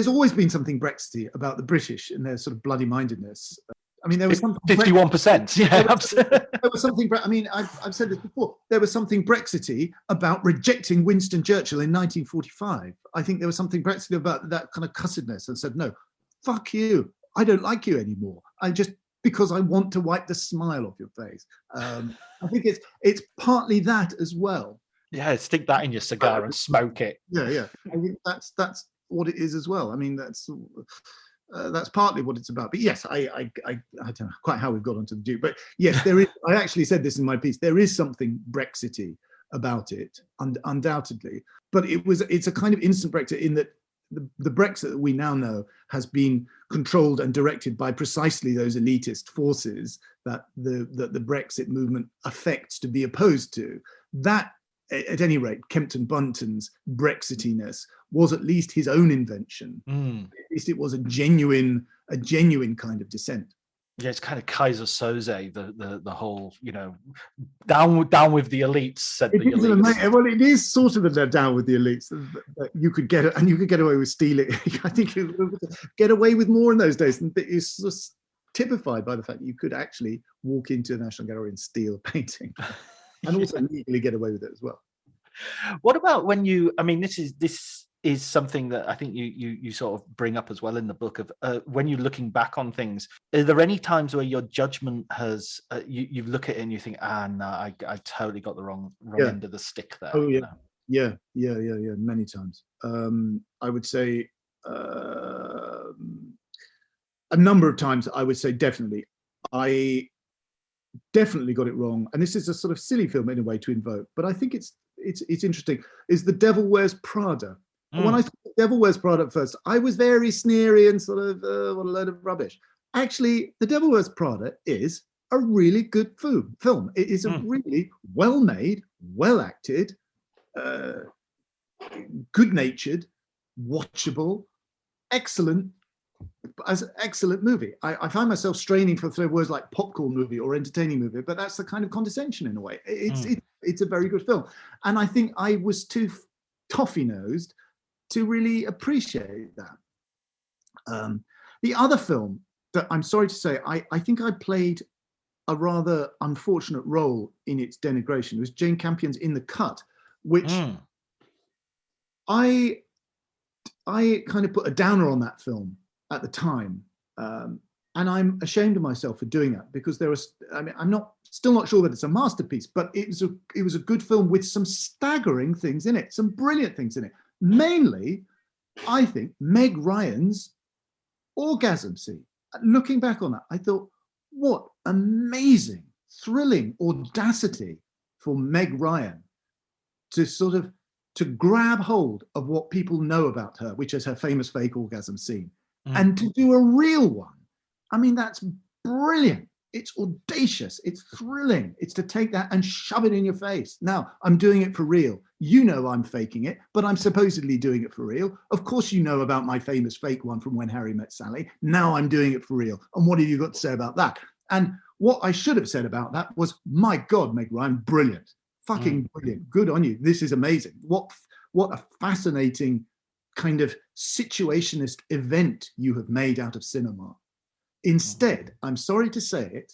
always been something Brexity about the British and their sort of bloody mindedness. I mean, there was 51%. Yeah, absolutely. There was something. I mean, I've said this before. There was something Brexity about rejecting Winston Churchill in 1945. I think there was something Brexity about that kind of cussedness and said, no, fuck you. I don't like you anymore. Because I want to wipe the smile off your face. I think it's partly that as well. Yeah, stick that in your cigar and smoke it. Yeah. I think that's what it is as well. I mean, that's partly what it's about. But yes, I don't know quite how we've got onto the Duke. But yes, there is. I actually said this in my piece. There is something Brexity about it, undoubtedly. But it's a kind of instant Brexit in that the Brexit that we now know has been controlled and directed by precisely those elitist forces that the Brexit movement affects to be opposed to. That, at any rate, Kempton Bunton's Brexitiness was at least his own invention. At least it was a genuine kind of dissent. Yeah, it's kind of Kaiser Soze, the whole, you know, down with the elites, said the elites. Well, it is sort of a down with the elites. You could get away with stealing. I think you could get away with more in those days. And it's just typified by the fact that you could actually walk into a National Gallery and steal a painting, and also legally get away with it as well. What about when you? I mean, this is something that I think you sort of bring up as well in the book of when you're looking back on things. Are there any times where your judgment has you look at it and you think, no, I totally got the wrong end of the stick there? Oh yeah, you know? yeah, many times. I would say a number of times. I would say definitely. I definitely got it wrong, and this is a sort of silly film in a way to invoke, but I think it's interesting. Is The Devil Wears Prada. When I saw The Devil Wears Prada at first, I was very sneery and sort of, what a load of rubbish. Actually, The Devil Wears Prada is a really good film. It is a really well-made, well-acted, good-natured, watchable, excellent movie. I find myself straining for words like popcorn movie or entertaining movie, but that's the kind of condescension in a way. It's a very good film. And I think I was too toffee-nosed to really appreciate that. The other film that I'm sorry to say, I think I played a rather unfortunate role in its denigration. It was Jane Campion's In the Cut, which I kind of put a downer on that film at the time. And I'm ashamed of myself for doing that because I'm still not sure that it's a masterpiece, but it was a good film with some staggering things in it, some brilliant things in it. Mainly, I think, Meg Ryan's orgasm scene. Looking back on that, I thought, what amazing, thrilling audacity for Meg Ryan to grab hold of what people know about her, which is her famous fake orgasm scene, and to do a real one. I mean, that's brilliant. It's audacious. It's thrilling. It's to take that and shove it in your face. Now, I'm doing it for real. You know I'm faking it, but I'm supposedly doing it for real. Of course, you know about my famous fake one from When Harry Met Sally. Now I'm doing it for real. And what have you got to say about that? And what I should have said about that was, my God, Meg Ryan, brilliant. Fucking brilliant. Good on you. This is amazing. What a fascinating kind of situationist event you have made out of cinema. Instead, I'm sorry to say it,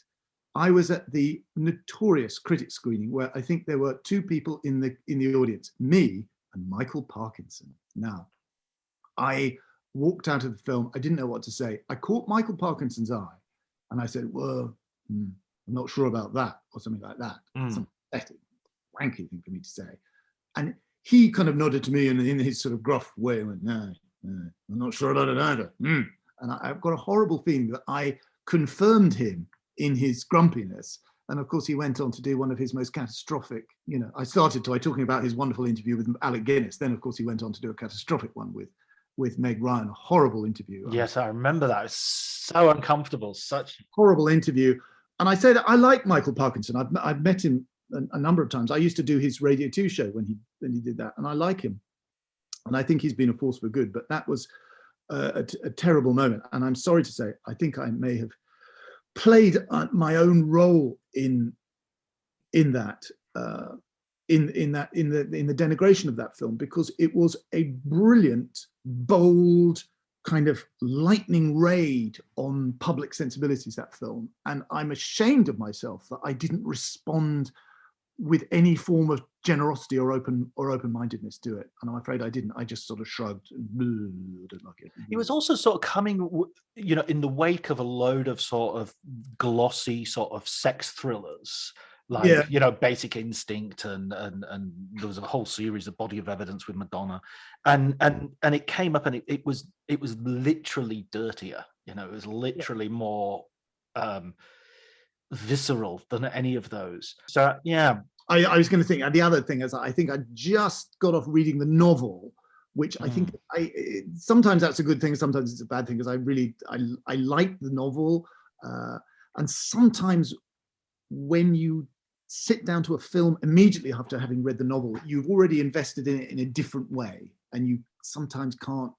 I was at the notorious critic screening where I think there were two people in the audience, me and Michael Parkinson. Now, I walked out of the film. I didn't know what to say. I caught Michael Parkinson's eye and I said, well, I'm not sure about that, or something like that. Some pathetic, wanky thing for me to say. And he kind of nodded to me in his sort of gruff way and went, no, I'm not sure about it either. And I've got a horrible feeling that I confirmed him in his grumpiness. And of course, he went on to do one of his most catastrophic, I started by talking about his wonderful interview with Alec Guinness. Then, of course, he went on to do a catastrophic one with Meg Ryan, a horrible interview. Yes, I remember that. It's so uncomfortable, such horrible interview. And I say that I like Michael Parkinson. I've met him a number of times. I used to do his Radio 2 show when he did that, and I like him. And I think he's been a force for good, but that was a terrible moment. And I'm sorry to say, I think I may have played my own role in the denigration of that film, because it was a brilliant, bold kind of lightning raid on public sensibilities, that film. And I'm ashamed of myself that I didn't respond with any form of generosity or open-mindedness to it. And I'm afraid I didn't. I just sort of shrugged and didn't like it. It was also sort of coming, in the wake of a load of sort of glossy sort of sex thrillers, like, Basic Instinct, and there was a whole series of Body of Evidence with Madonna, and it came up, and it was literally dirtier. It was literally more visceral than any of those. So yeah, I was going to think, and the other thing is, I think I just got off reading the novel, which I think sometimes that's a good thing, sometimes it's a bad thing, because I like the novel, and sometimes when you sit down to a film immediately after having read the novel, you've already invested in it in a different way, and you sometimes can't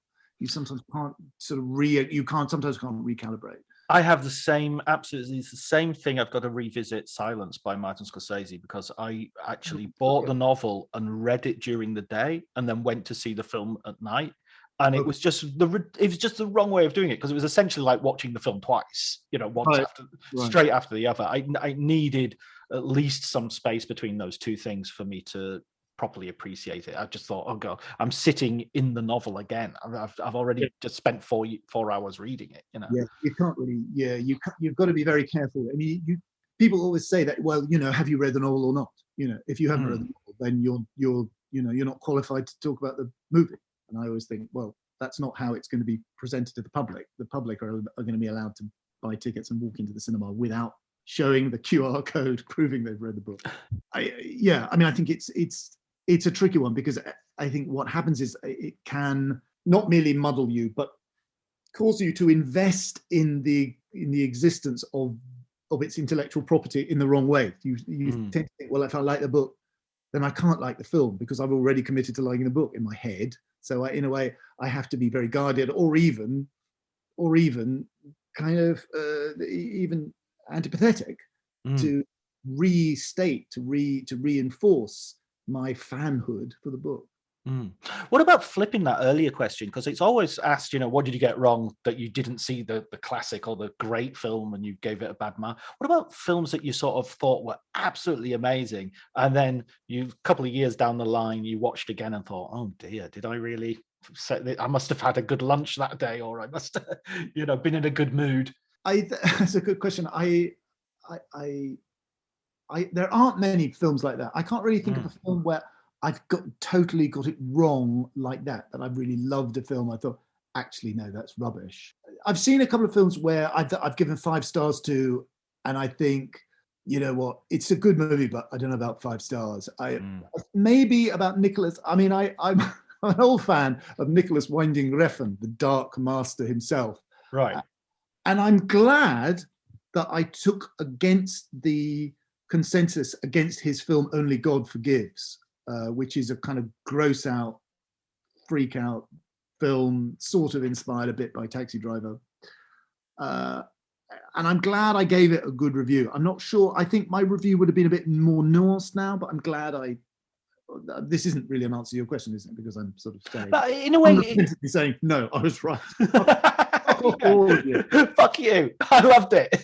recalibrate. I have absolutely the same thing. I've got to revisit Silence by Martin Scorsese, because I actually bought the novel and read it during the day and then went to see the film at night. And it was just the wrong way of doing it, because it was essentially like watching the film twice, straight after the other. I needed at least some space between those two things for me to properly appreciate it. I just thought, oh God, I'm sitting in the novel again. I've already just spent 4 hours reading it. Yeah, you can't really. Yeah, you've got to be very careful. I mean, people always say that. Well, have you read the novel or not? If you haven't read the novel, then you're not qualified to talk about the movie. And I always think, well, that's not how it's going to be presented to the public. The public are going to be allowed to buy tickets and walk into the cinema without showing the QR code proving they've read the book. I think it's a tricky one, because I think what happens is it can not merely muddle you, but cause you to invest in the existence of its intellectual property in the wrong way. You tend to think, well, if I like the book, then I can't like the film, because I've already committed to liking the book in my head. So in a way, I have to be very guarded, or even kind of even antipathetic to restate, to reinforce my fanhood for the book. What about flipping that earlier question? Because it's always asked, what did you get wrong that you didn't see the classic or the great film and you gave it a bad mark? What about films that you sort of thought were absolutely amazing, and then a couple of years down the line, you watched again and thought, oh dear, did I really I must have had a good lunch that day, or I must have, been in a good mood? That's a good question. There aren't many films like that. I can't really think of a film where I've totally got it wrong like that I've really loved a film. I thought, actually, no, that's rubbish. I've seen a couple of films where I've given 5 stars to, and I think, you know what, it's a good movie, but I don't know about 5 stars. Maybe about Nicholas. I mean, I'm an old fan of Nicholas Winding Refn, the Dark Master himself. Right. And I'm glad that I took against the consensus against his film Only God Forgives, which is a kind of gross out, freak out film, sort of inspired a bit by Taxi Driver. And I'm glad I gave it a good review. I'm not sure. I think my review would have been a bit more nuanced now, but I'm glad this isn't really an answer to your question, isn't it? Because I'm sort of saying, but in a way, saying, no, I was right. Fuck you. I loved it.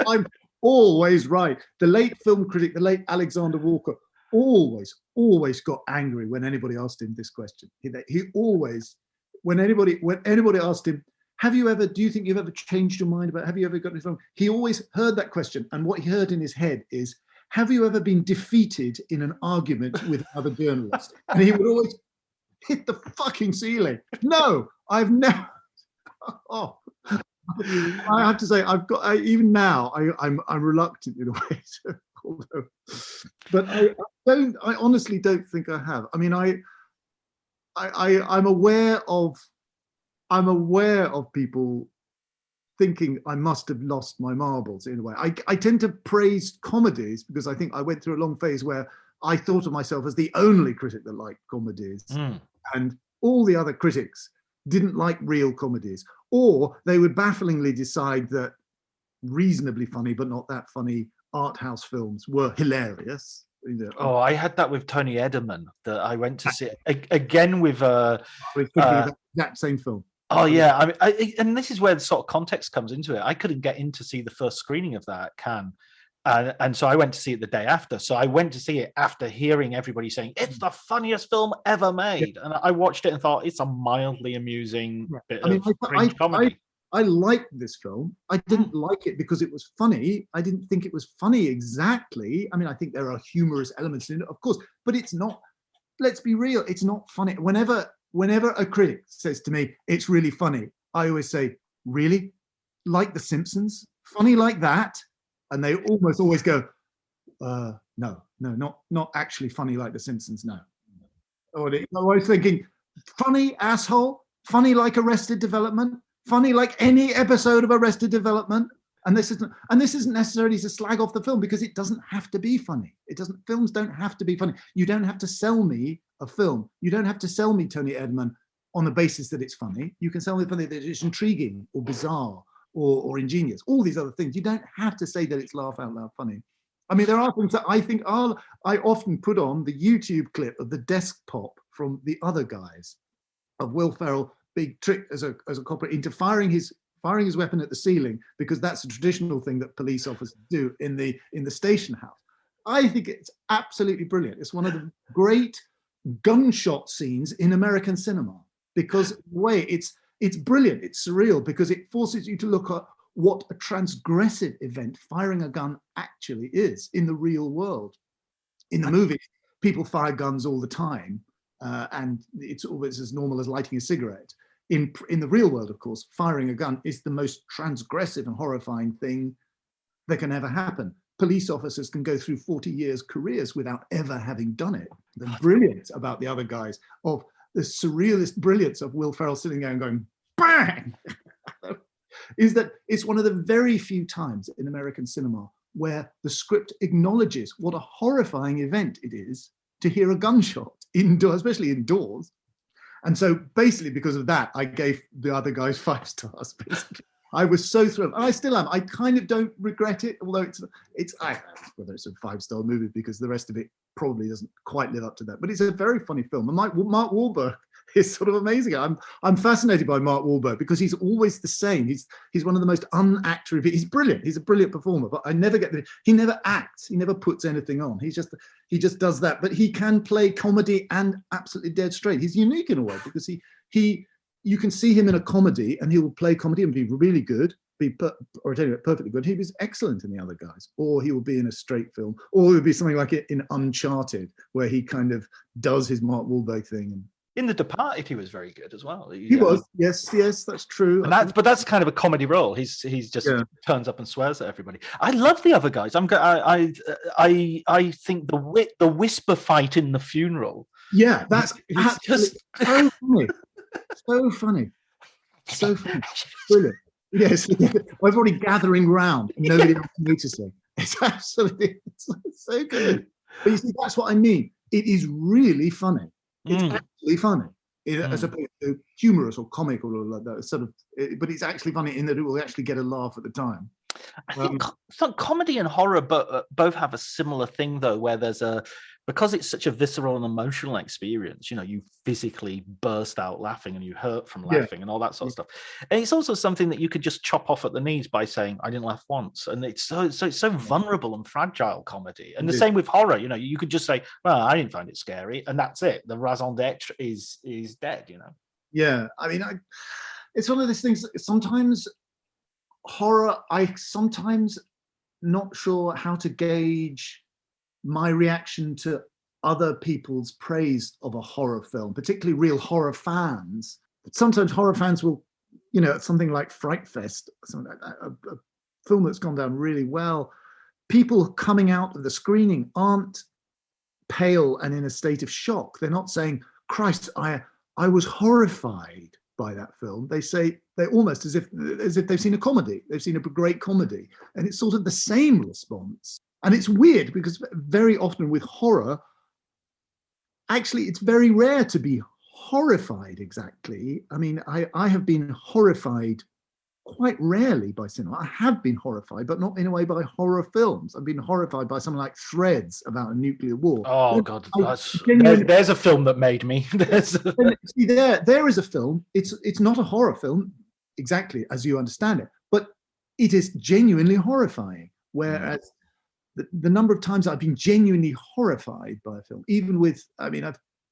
I'm always right. The late film critic, the late Alexander Walker, always got angry when anybody asked him this question. He always, when anybody asked him, do you think you've ever changed your mind about, have you ever got this wrong? He always heard that question. And what he heard in his head is, have you ever been defeated in an argument with another journalist? And he would always hit the fucking ceiling. No, I've never. Oh, I have to say, even now, I'm reluctant in a way to, but I honestly don't think I have. I mean, I'm aware of people thinking I must have lost my marbles in a way. I tend to praise comedies because I think I went through a long phase where I thought of myself as the only critic that liked comedies, and all the other critics didn't like real comedies, or they would bafflingly decide that reasonably funny but not that funny art house films were hilarious. You know. Oh, I had that with Tony Ederman, that I went to see again with that same film. Oh yeah, and this is where the sort of context comes into it. I couldn't get in to see the first screening of that at Cannes, and so I went to see it the day after. So I went to see it after hearing everybody saying it's the funniest film ever made, and I watched it and thought it's a mildly amusing bit of cringe comedy. I liked this film. I didn't like it because it was funny. I didn't think it was funny exactly. I mean, I think there are humorous elements in it, of course, but it's not. Let's be real. It's not funny. Whenever a critic says to me, it's really funny, I always say, really? Like The Simpsons? Funny like that? And they almost always go, no, not actually funny like The Simpsons, no. Or I was thinking, funny asshole? Funny like Arrested Development? Funny like any episode of Arrested Development? And this isn't necessarily to slag off the film because it doesn't have to be funny. Films don't have to be funny. You don't have to sell me a film. You don't have to sell me Tony Ederman on the basis that it's funny. You can sell me funny that it's intriguing or bizarre or ingenious. All these other things. You don't have to say that it's laugh out loud funny. I mean, there are things that I think I often put on the YouTube clip of the desk pop from The Other Guys of Will Ferrell, big trick as a corporate into firing his weapon at the ceiling, because that's a traditional thing that police officers do in the station house. I think it's absolutely brilliant. It's one of the great gunshot scenes in American cinema because the way it's brilliant, it's surreal because it forces you to look at what a transgressive event firing a gun actually is in the real world. In the movie, people fire guns all the time, and it's always as normal as lighting a cigarette. In the real world, of course, firing a gun is the most transgressive and horrifying thing that can ever happen. Police officers can go through 40 years careers without ever having done it. The brilliance about The Other Guys, of the surrealist brilliance of Will Ferrell sitting there and going, bang, is that it's one of the very few times in American cinema where the script acknowledges what a horrifying event it is to hear a gunshot, especially indoors. And so basically because of that, I gave The Other Guys 5 stars, basically. I was so thrilled, and I still am. I kind of don't regret it, although I don't know whether it's a 5-star movie because the rest of it probably doesn't quite live up to that. But it's a very funny film, and Mark Wahlberg is sort of amazing. I'm fascinated by Mark Wahlberg because he's always the same. He's one of the most unactory. He's brilliant. He's a brilliant performer, but I never get he never acts. He never puts anything on. He just does that. But he can play comedy and absolutely dead straight. He's unique in a way because you can see him in a comedy and he will play comedy and be really good, perfectly good. He was excellent in The Other Guys, or he will be in a straight film, or it would be something like it in Uncharted, where he kind of does his Mark Wahlberg thing. In The Departed, he was very good as well. He was, yes, that's true. And that's kind of a comedy role. He's just turns up and swears at everybody. I love the other guys. I think the whisper fight in the funeral. Yeah, that's just so funny. So funny. Brilliant. Yes, everybody gathering round and nobody else noticing. It's absolutely so good. But you see, that's what I mean. It is really funny. It's actually funny, as opposed to humorous or comic or like that sort of. But it's actually funny in that it will actually get a laugh at the time. I think comedy and horror both have a similar thing, though, where because it's such a visceral and emotional experience, you physically burst out laughing and you hurt from laughing and all that sort of stuff. And it's also something that you could just chop off at the knees by saying, I didn't laugh once. And it's so vulnerable and fragile, comedy. And the same with horror, you could just say, well, I didn't find it scary. And that's it. The raison d'etre is dead, Yeah. I mean, it's one of those things, sometimes horror, I sometimes not sure how to gauge my reaction to other people's praise of a horror film, particularly real horror fans. But sometimes horror fans will, something like Fright Fest, something like that, a film that's gone down really well. People coming out of the screening aren't pale and in a state of shock. They're not saying, Christ, I was horrified by that film. They say, they're almost as if they've seen a comedy. They've seen a great comedy. And it's sort of the same response. And it's weird because very often with horror, actually, it's very rare to be horrified exactly. I mean, I have been horrified quite rarely by cinema. I have been horrified, but not in a way by horror films. I've been horrified by something like Threads about a nuclear war. Oh, God. There's a film that made me. See, there is a film. It's not a horror film, exactly as you understand it, but it is genuinely horrifying. Whereas the number of times I've been genuinely horrified by a film, even with, I mean,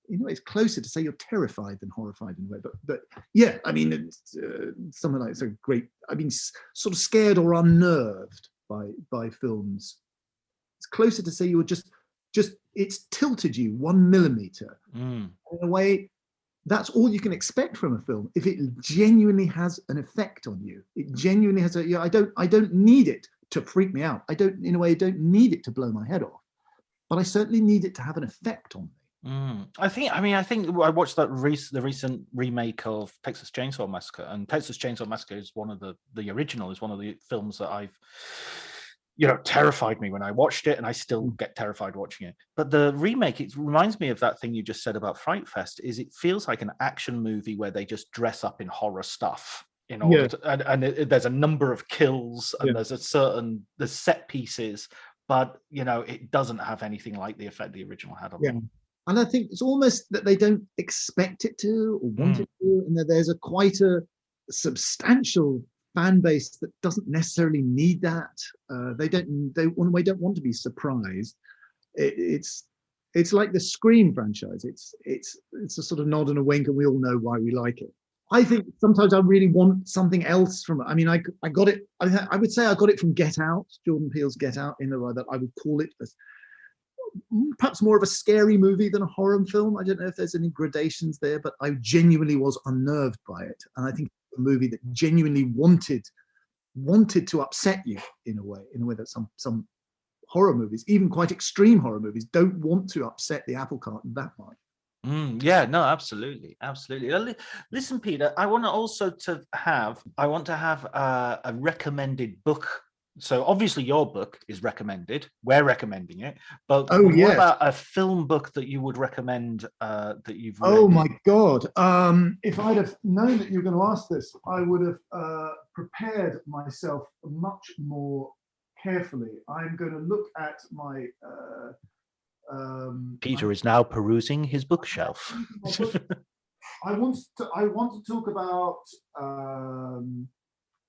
it's closer to say you're terrified than horrified in a way, but yeah, I mean, it's something like, it's a great, I've been sort of scared or unnerved by films. It's closer to say you were just it's tilted you 1 millimeter. In a way, that's all you can expect from a film. If it genuinely has an effect on you, it genuinely has I don't need it to freak me out. I don't need it to blow my head off, but I certainly need it to have an effect on me. I think I watched the recent remake of Texas Chainsaw Massacre, and Texas Chainsaw Massacre is one of the original is one of the films that I've terrified me when I watched it, and I still get terrified watching it. But the remake, it reminds me of that thing you just said about Fright Fest, is it feels like an action movie where they just dress up in horror stuff in order to, there's a number of kills and there's set pieces, but it doesn't have anything like the effect the original had on them. And I think it's almost that they don't expect it to or want it to, and that there's quite a substantial fan base that doesn't necessarily need that. They don't want to be surprised. It's like the Scream franchise. It's a sort of nod and a wink, and we all know why we like it. I think sometimes I really want something else from it. I mean, I got it. I would say I got it from Get Out, Jordan Peele's Get Out, in the way that I would call it perhaps more of a scary movie than a horror film. I don't know if there's any gradations there, but I genuinely was unnerved by it. And I think it's a movie that genuinely wanted to upset you in a way that some horror movies, even quite extreme horror movies, don't want to upset the apple cart that much. Yeah, no, absolutely. Listen, Peter, I want to have a recommended book. So obviously your book is recommended. We're recommending it. But what about a film book that you would recommend that you've read? Oh my God. If I'd have known that you were going to ask this, I would have prepared myself much more carefully. I'm going to look at my... Peter is now perusing his bookshelf. I want to talk about...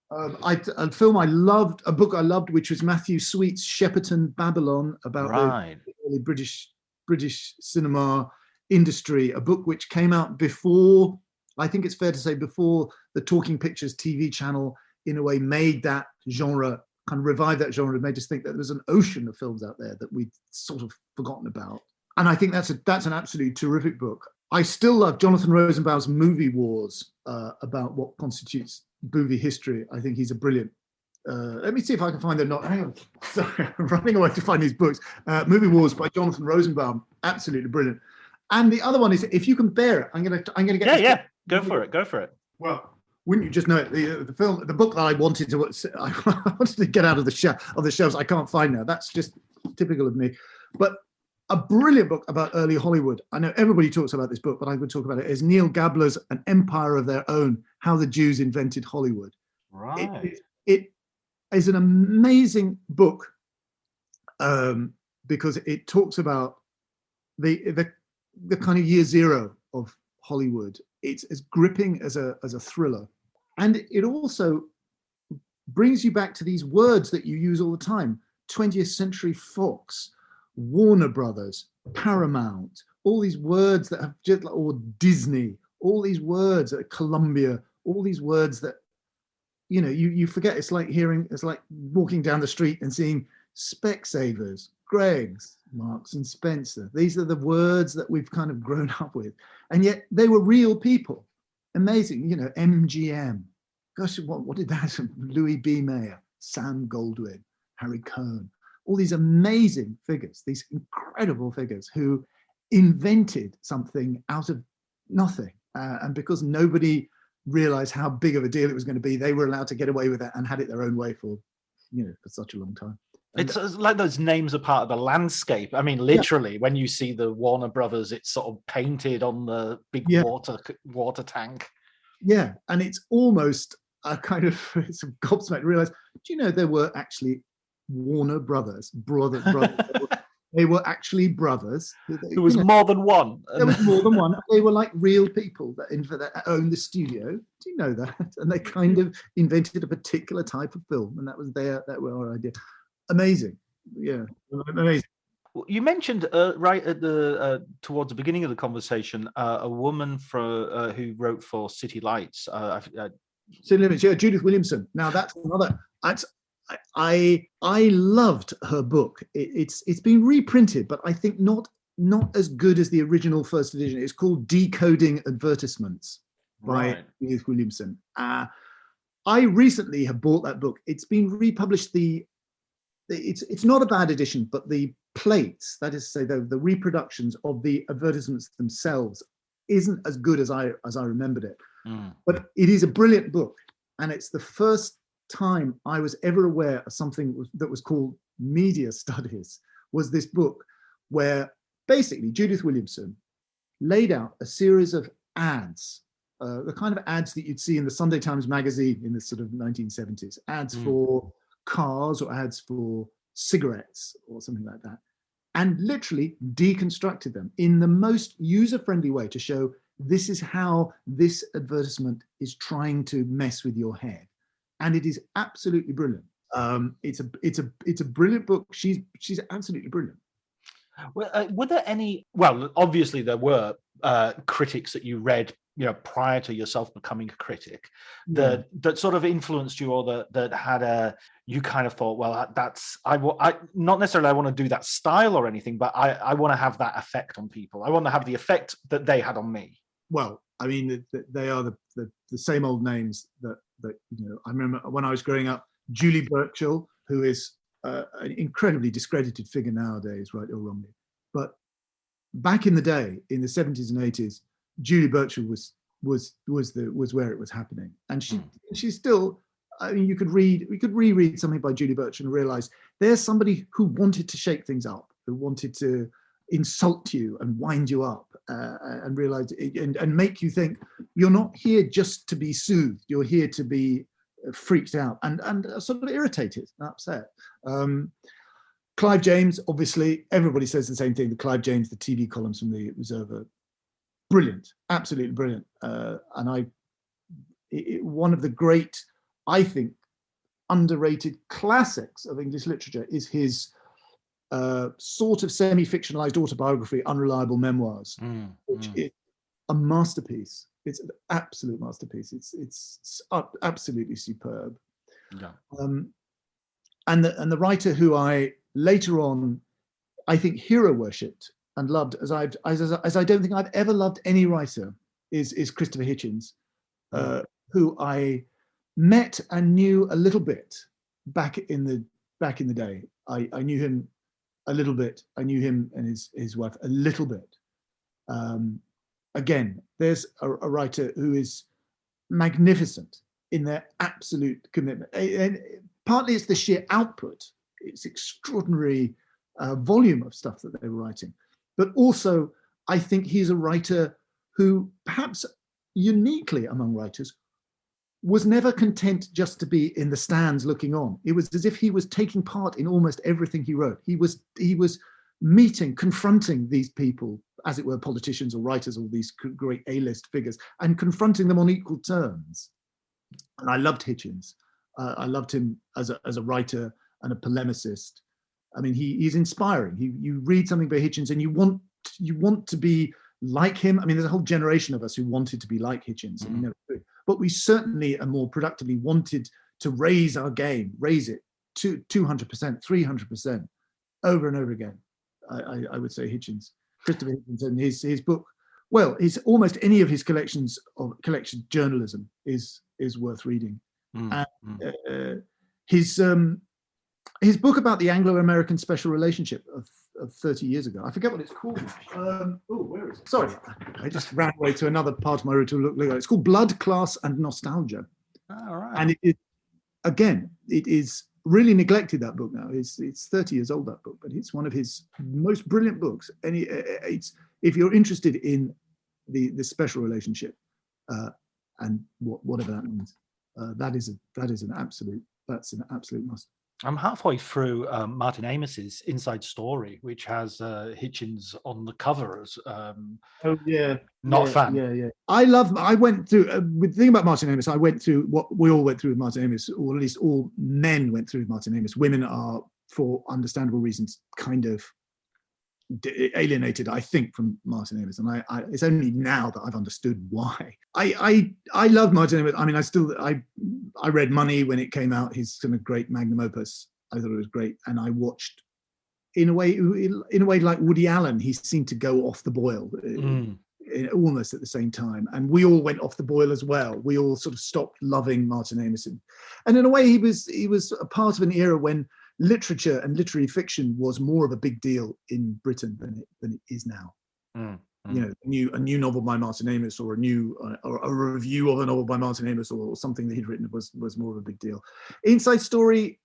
a film I loved, a book I loved, which was Matthew Sweet's Shepperton Babylon, about the early British cinema industry, a book which came out before, I think it's fair to say, before the Talking Pictures TV channel in a way made that genre, kind of revived that genre, and made us think that there was an ocean of films out there that we'd sort of forgotten about. And I think that's an absolutely terrific book. I still love Jonathan Rosenbaum's Movie Wars, about what constitutes movie history. I think he's a brilliant. Let me see if I can find them. Hang on, sorry, I'm running away to find these books. Movie Wars by Jonathan Rosenbaum, absolutely brilliant. And the other one is If You Can Bear It. I'm gonna get. Yeah, go for it. Well, wouldn't you just know it? The book that I wanted to get out of the shelves, I can't find now. That's just typical of me. But a brilliant book about early Hollywood. I know everybody talks about this book, but I would talk about it as Neil Gabler's An Empire of Their Own: How the Jews Invented Hollywood. Right. It is an amazing book, because it talks about the kind of year zero of Hollywood. It's as gripping as a thriller, and it also brings you back to these words that you use all the time: 20th Century Fox, Warner Brothers, Paramount, all these words that have just, or Disney, all these words at Columbia, all these words that, you know, you forget. It's like walking down the street and seeing Specsavers, Greggs, Marks and Spencer. These are the words that we've kind of grown up with. And yet they were real people. Amazing, you know, MGM. Gosh, what did that? Louis B. Mayer, Sam Goldwyn, Harry Cohn. All these amazing figures, these incredible figures who invented something out of nothing. And because nobody realized how big of a deal it was going to be, they were allowed to get away with it and had it their own way for such a long time. And it's like those names are part of the landscape. I mean, literally, when you see the Warner Brothers, it's sort of painted on the big water tank. Yeah, and it's almost a kind of it's a gobsmacked to realize, do you know there were actually Warner brothers. They were actually brothers. There was more than one. There was more than one. They were like real people that owned the studio. Do you know that? And they kind of invented a particular type of film, and that was our idea. Amazing, yeah, amazing. You mentioned right at the towards the beginning of the conversation, a woman who wrote for City Lights. City Limits, yeah, Judith Williamson. Now that's another. I loved her book. It's been reprinted, but I think not as good as the original first edition. It's called Decoding Advertisements by Judith Williamson. I recently have bought that book. It's been republished. It's not a bad edition, but the plates, that is to say, the reproductions of the advertisements themselves, isn't as good as I remembered it. But it is a brilliant book, and it's the first time I was ever aware of something that was called media studies. Was this book where basically Judith Williamson laid out a series of ads, the kind of ads that you'd see in the Sunday Times magazine in the sort of 1970s, ads for cars or ads for cigarettes or something like that, and literally deconstructed them in the most user-friendly way to show this is how this advertisement is trying to mess with your head. And it is absolutely brilliant. It's a brilliant book. She's absolutely brilliant. Well, were there any? Well, obviously there were critics that you read, prior to yourself becoming a critic, that sort of influenced you, or that had you kind of thought, well, I not necessarily I want to do that style or anything, but I want to have that effect on people. I want to have the effect that they had on me. Well, I mean, they are the same old names that I remember when I was growing up. Julie Burchill, who is an incredibly discredited figure nowadays, right or wrongly, but back in the day, in the 70s and 80s, Julie Burchill was where it was happening, and she's still. I mean, we could reread something by Julie Burchill and realize there's somebody who wanted to shake things up, who wanted to insult you and wind you up, and realize and make you think you're not here just to be soothed. You're here to be freaked out and sort of irritated and upset. Clive James, obviously, everybody says the same thing. The Clive James, the TV columns from the Observer, brilliant, absolutely brilliant. And one of the great, I think, underrated classics of English literature is his sort of semi-fictionalized autobiography, Unreliable Memoirs, which is a masterpiece. It's an absolute masterpiece. It's absolutely superb. Yeah. And the writer who I later on, I think, hero worshipped and loved as I don't think I've ever loved any writer is Christopher Hitchens, who I met and knew a little bit back in the day. I knew him a little bit. I knew him and his wife a little bit. Again, there's a writer who is magnificent in their absolute commitment. And partly it's the sheer output, it's extraordinary volume of stuff that they were writing. But also, I think he's a writer who, perhaps uniquely among writers, was never content just to be in the stands looking on. It was as if he was taking part in almost everything he wrote. He was meeting, confronting these people, as it were, politicians or writers, or these great A-list figures, and confronting them on equal terms. And I loved Hitchens. I loved him as a writer and a polemicist. I mean, he's inspiring. You read something by Hitchens and you want to be like him. I mean, there's a whole generation of us who wanted to be like Hitchens, and we never could. But we certainly and more productively wanted to raise our game, raise it to 200%, 300% over and over again. I would say Hitchens, Christopher Hitchens, and his book. Well, almost any of his collection journalism is worth reading. And his book about the Anglo-American special relationship of 30 years ago. I forget what it's called. Where is it? Sorry, I just ran away to another part of my route to look at it. It's called Blood, Class and Nostalgia. All right. And it is really neglected, that book now. It's 30 years old, that book, but it's one of his most brilliant books. And if you're interested in the special relationship and whatever that means, that's an absolute must. I'm halfway through Martin Amos's Inside Story, which has Hitchens on the cover as not a fan. Yeah. I went through the thing about Martin Amos. I went through what we all went through with Martin Amos, or at least all men went through with Martin Amos. Women are, for understandable reasons, kind of alienated, I think, from Martin Amos, and I it's only now that I've understood why. I love Martin Amos. I mean, I read Money when it came out, his kind of great magnum opus. I thought it was great, and I watched in a way like Woody Allen. He seemed to go off the boil almost at the same time, and we all went off the boil as well. We all sort of stopped loving Martin Amos, and in a way he was a part of an era when literature and literary fiction was more of a big deal in Britain than it is now. You know, a new novel by Martin Amos, or a review of a novel by Martin Amos, or something that he'd written was more of a big deal. Inside Story,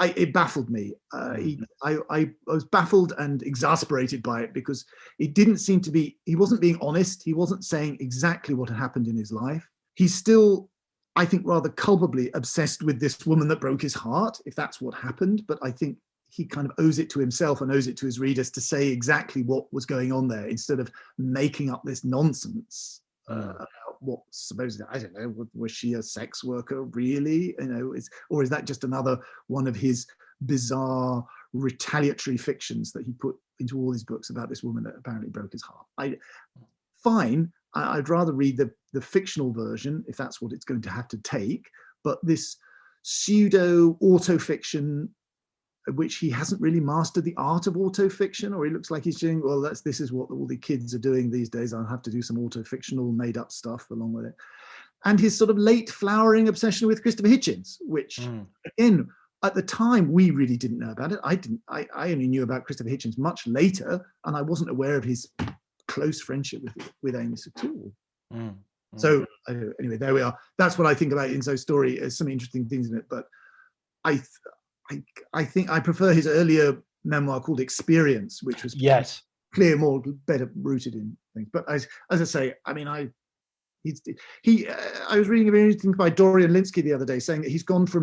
it baffled me. I was baffled and exasperated by it, because it didn't seem to be. He wasn't being honest. He wasn't saying exactly what had happened in his life. He's still, I think, rather culpably obsessed with this woman that broke his heart, if that's what happened. But I think he kind of owes it to himself and owes it to his readers to say exactly what was going on there, instead of making up this nonsense about what supposedly, I don't know, was she a sex worker really? You know, or is that just another one of his bizarre retaliatory fictions that he put into all his books about this woman that apparently broke his heart? I'd rather read the fictional version, if that's what it's going to have to take. But this pseudo autofiction, which he hasn't really mastered the art of autofiction, or he looks like he's doing, well, this is what all the kids are doing these days. I'll have to do some autofictional made up stuff along with it. And his sort of late flowering obsession with Christopher Hitchens, which again, at the time, we really didn't know about it. I only knew about Christopher Hitchens much later, and I wasn't aware of his close friendship with Amos at all. So anyway, there we are. That's what I think about Inside Story. There's some interesting things in it, but I think I prefer his earlier memoir called Experience, which was better rooted in things. But as I say, I mean, I was reading a very interesting thing by Dorian Lynskey the other day, saying that he's gone to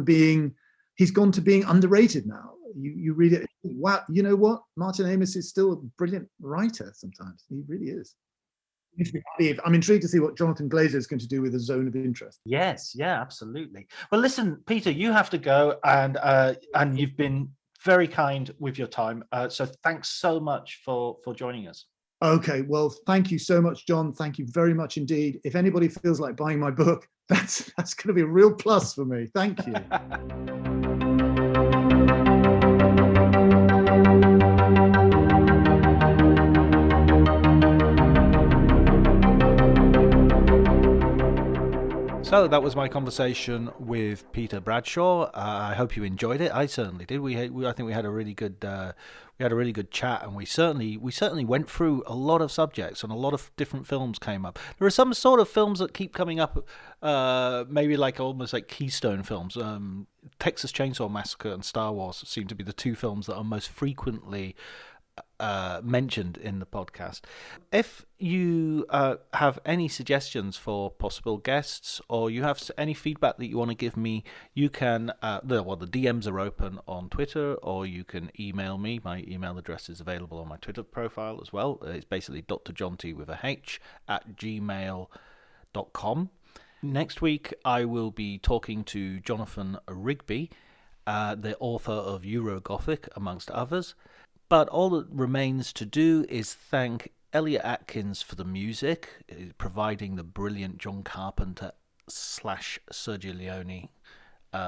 being underrated now. You read it, wow, you know what? Martin Amos is still a brilliant writer sometimes. He really is. I'm intrigued to see what Jonathan Glazer is going to do with A Zone of Interest. Yes, yeah, absolutely. Well, listen, Peter, you have to go, and you've been very kind with your time. So thanks so much for joining us. Okay, well, thank you so much, John. Thank you very much indeed. If anybody feels like buying my book, that's going to be a real plus for me. Thank you. So that was my conversation with Peter Bradshaw. I hope you enjoyed it. I certainly did. I think we had a really good chat, and we certainly went through a lot of subjects, and a lot of different films came up. There are some sort of films that keep coming up, maybe like almost like keystone films. Texas Chainsaw Massacre and Star Wars seem to be the two films that are most frequently mentioned in the podcast. If you have any suggestions for possible guests, or you have any feedback that you want to give me, you can the DMs are open on Twitter, or you can email me. My email address is available on my Twitter profile as well. It's basically drjohnty with a H at gmail.com. Next week I will be talking to Jonathan Rigby, the author of Eurogothic, amongst others. But all that remains to do is thank Elliot Atkins for the music, providing the brilliant John Carpenter / Sergio Leone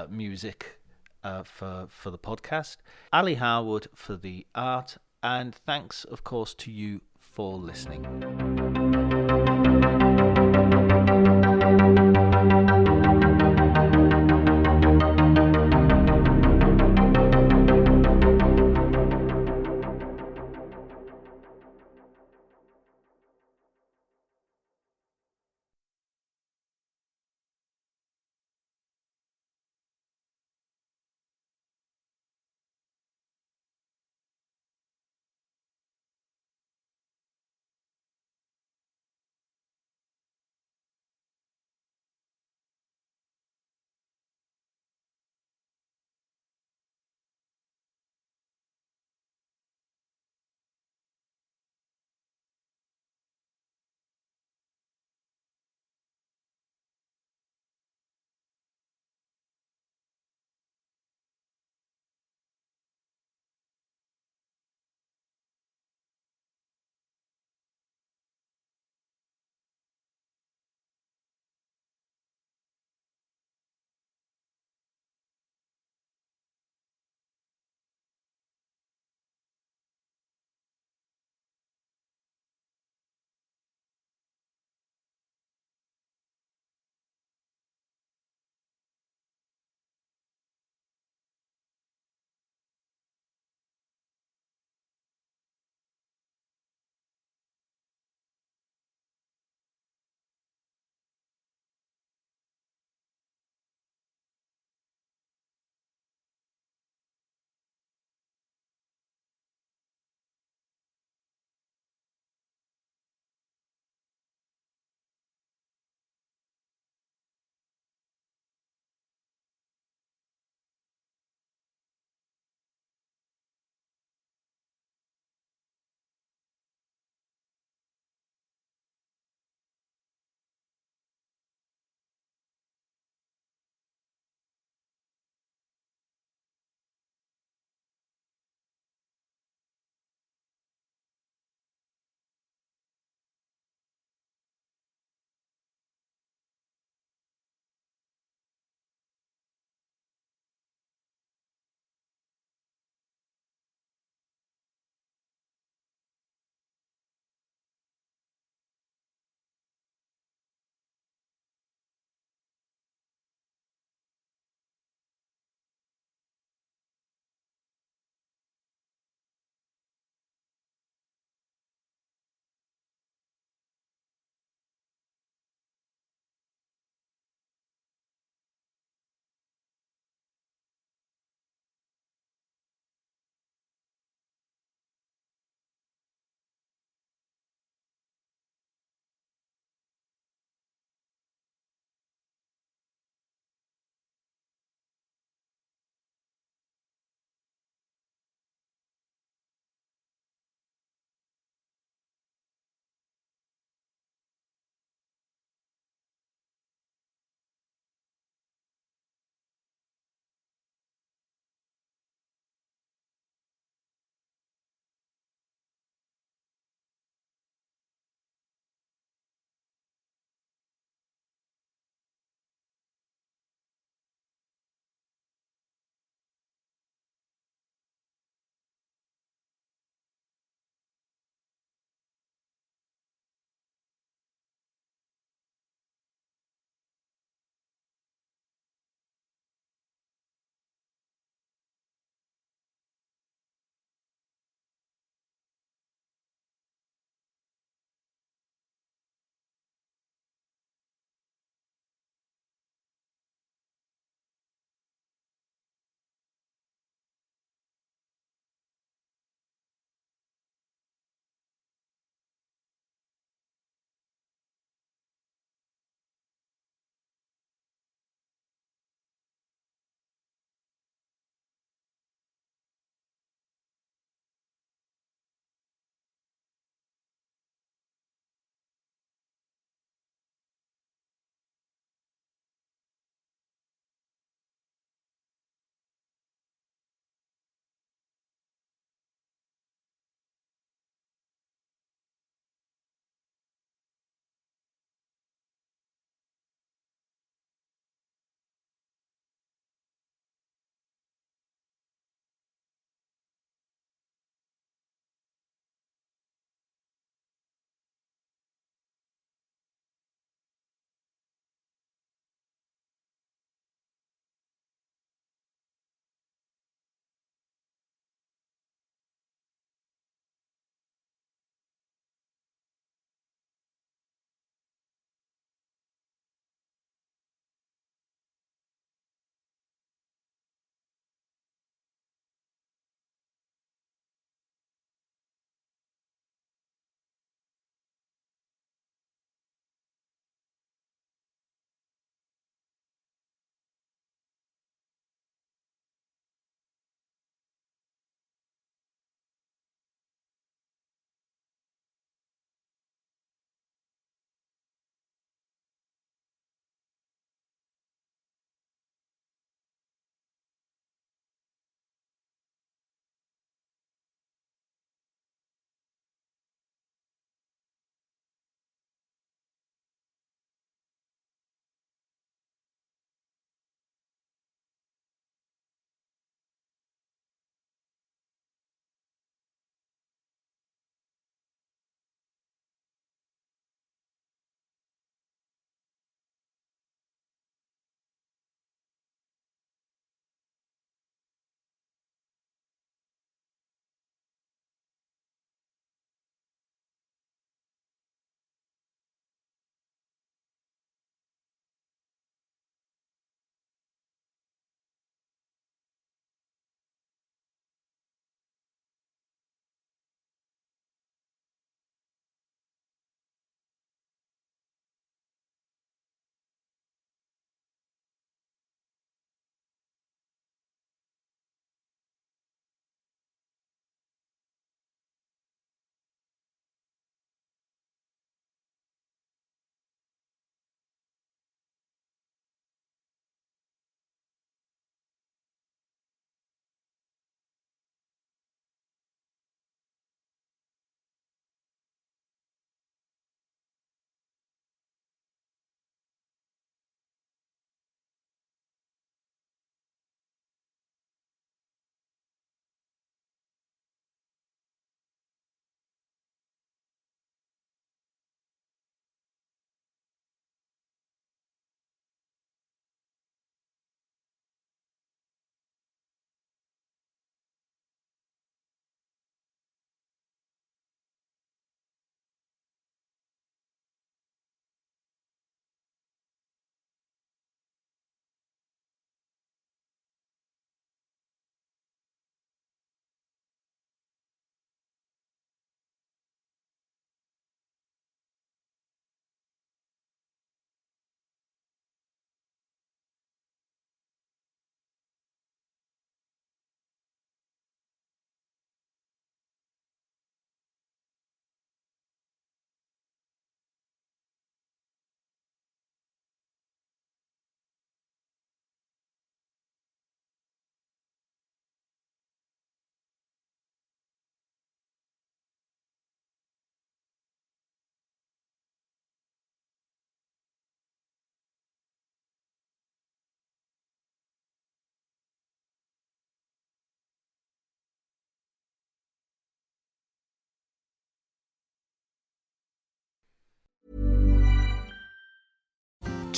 music for the podcast, Ali Harwood for the art, and thanks, of course, to you for listening.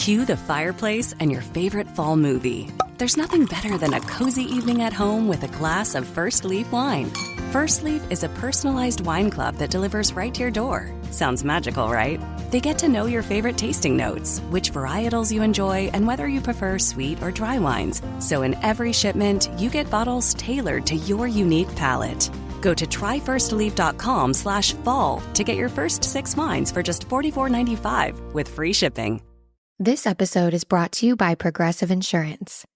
Cue the fireplace and your favorite fall movie. There's nothing better than a cozy evening at home with a glass of First Leaf wine. First Leaf is a personalized wine club that delivers right to your door. Sounds magical, right? They get to know your favorite tasting notes, which varietals you enjoy, and whether you prefer sweet or dry wines. So in every shipment, you get bottles tailored to your unique palate. Go to tryfirstleaf.com/fall to get your first 6 wines for just $44.95 with free shipping. This episode is brought to you by Progressive Insurance.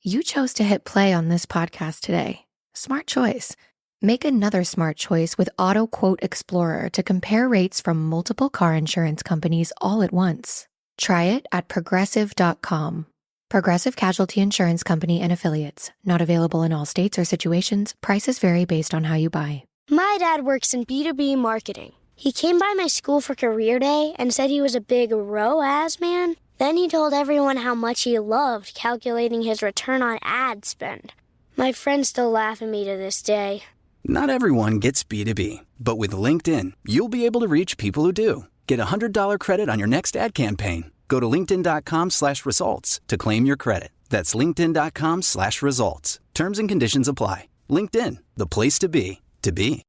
You chose to hit play on this podcast today. Smart choice. Make another smart choice with Auto Quote Explorer to compare rates from multiple car insurance companies all at once. Try it at progressive.com. Progressive Casualty Insurance Company and Affiliates. Not available in all states or situations. Prices vary based on how you buy. My dad works in B2B marketing. He came by my school for career day and said he was a big ROAS man. Then he told everyone how much he loved calculating his return on ad spend. My friends still laugh at me to this day. Not everyone gets B2B, but with LinkedIn, you'll be able to reach people who do. Get a $100 credit on your next ad campaign. Go to linkedin.com/results to claim your credit. That's linkedin.com/results. Terms and conditions apply. LinkedIn, the place to be, to be.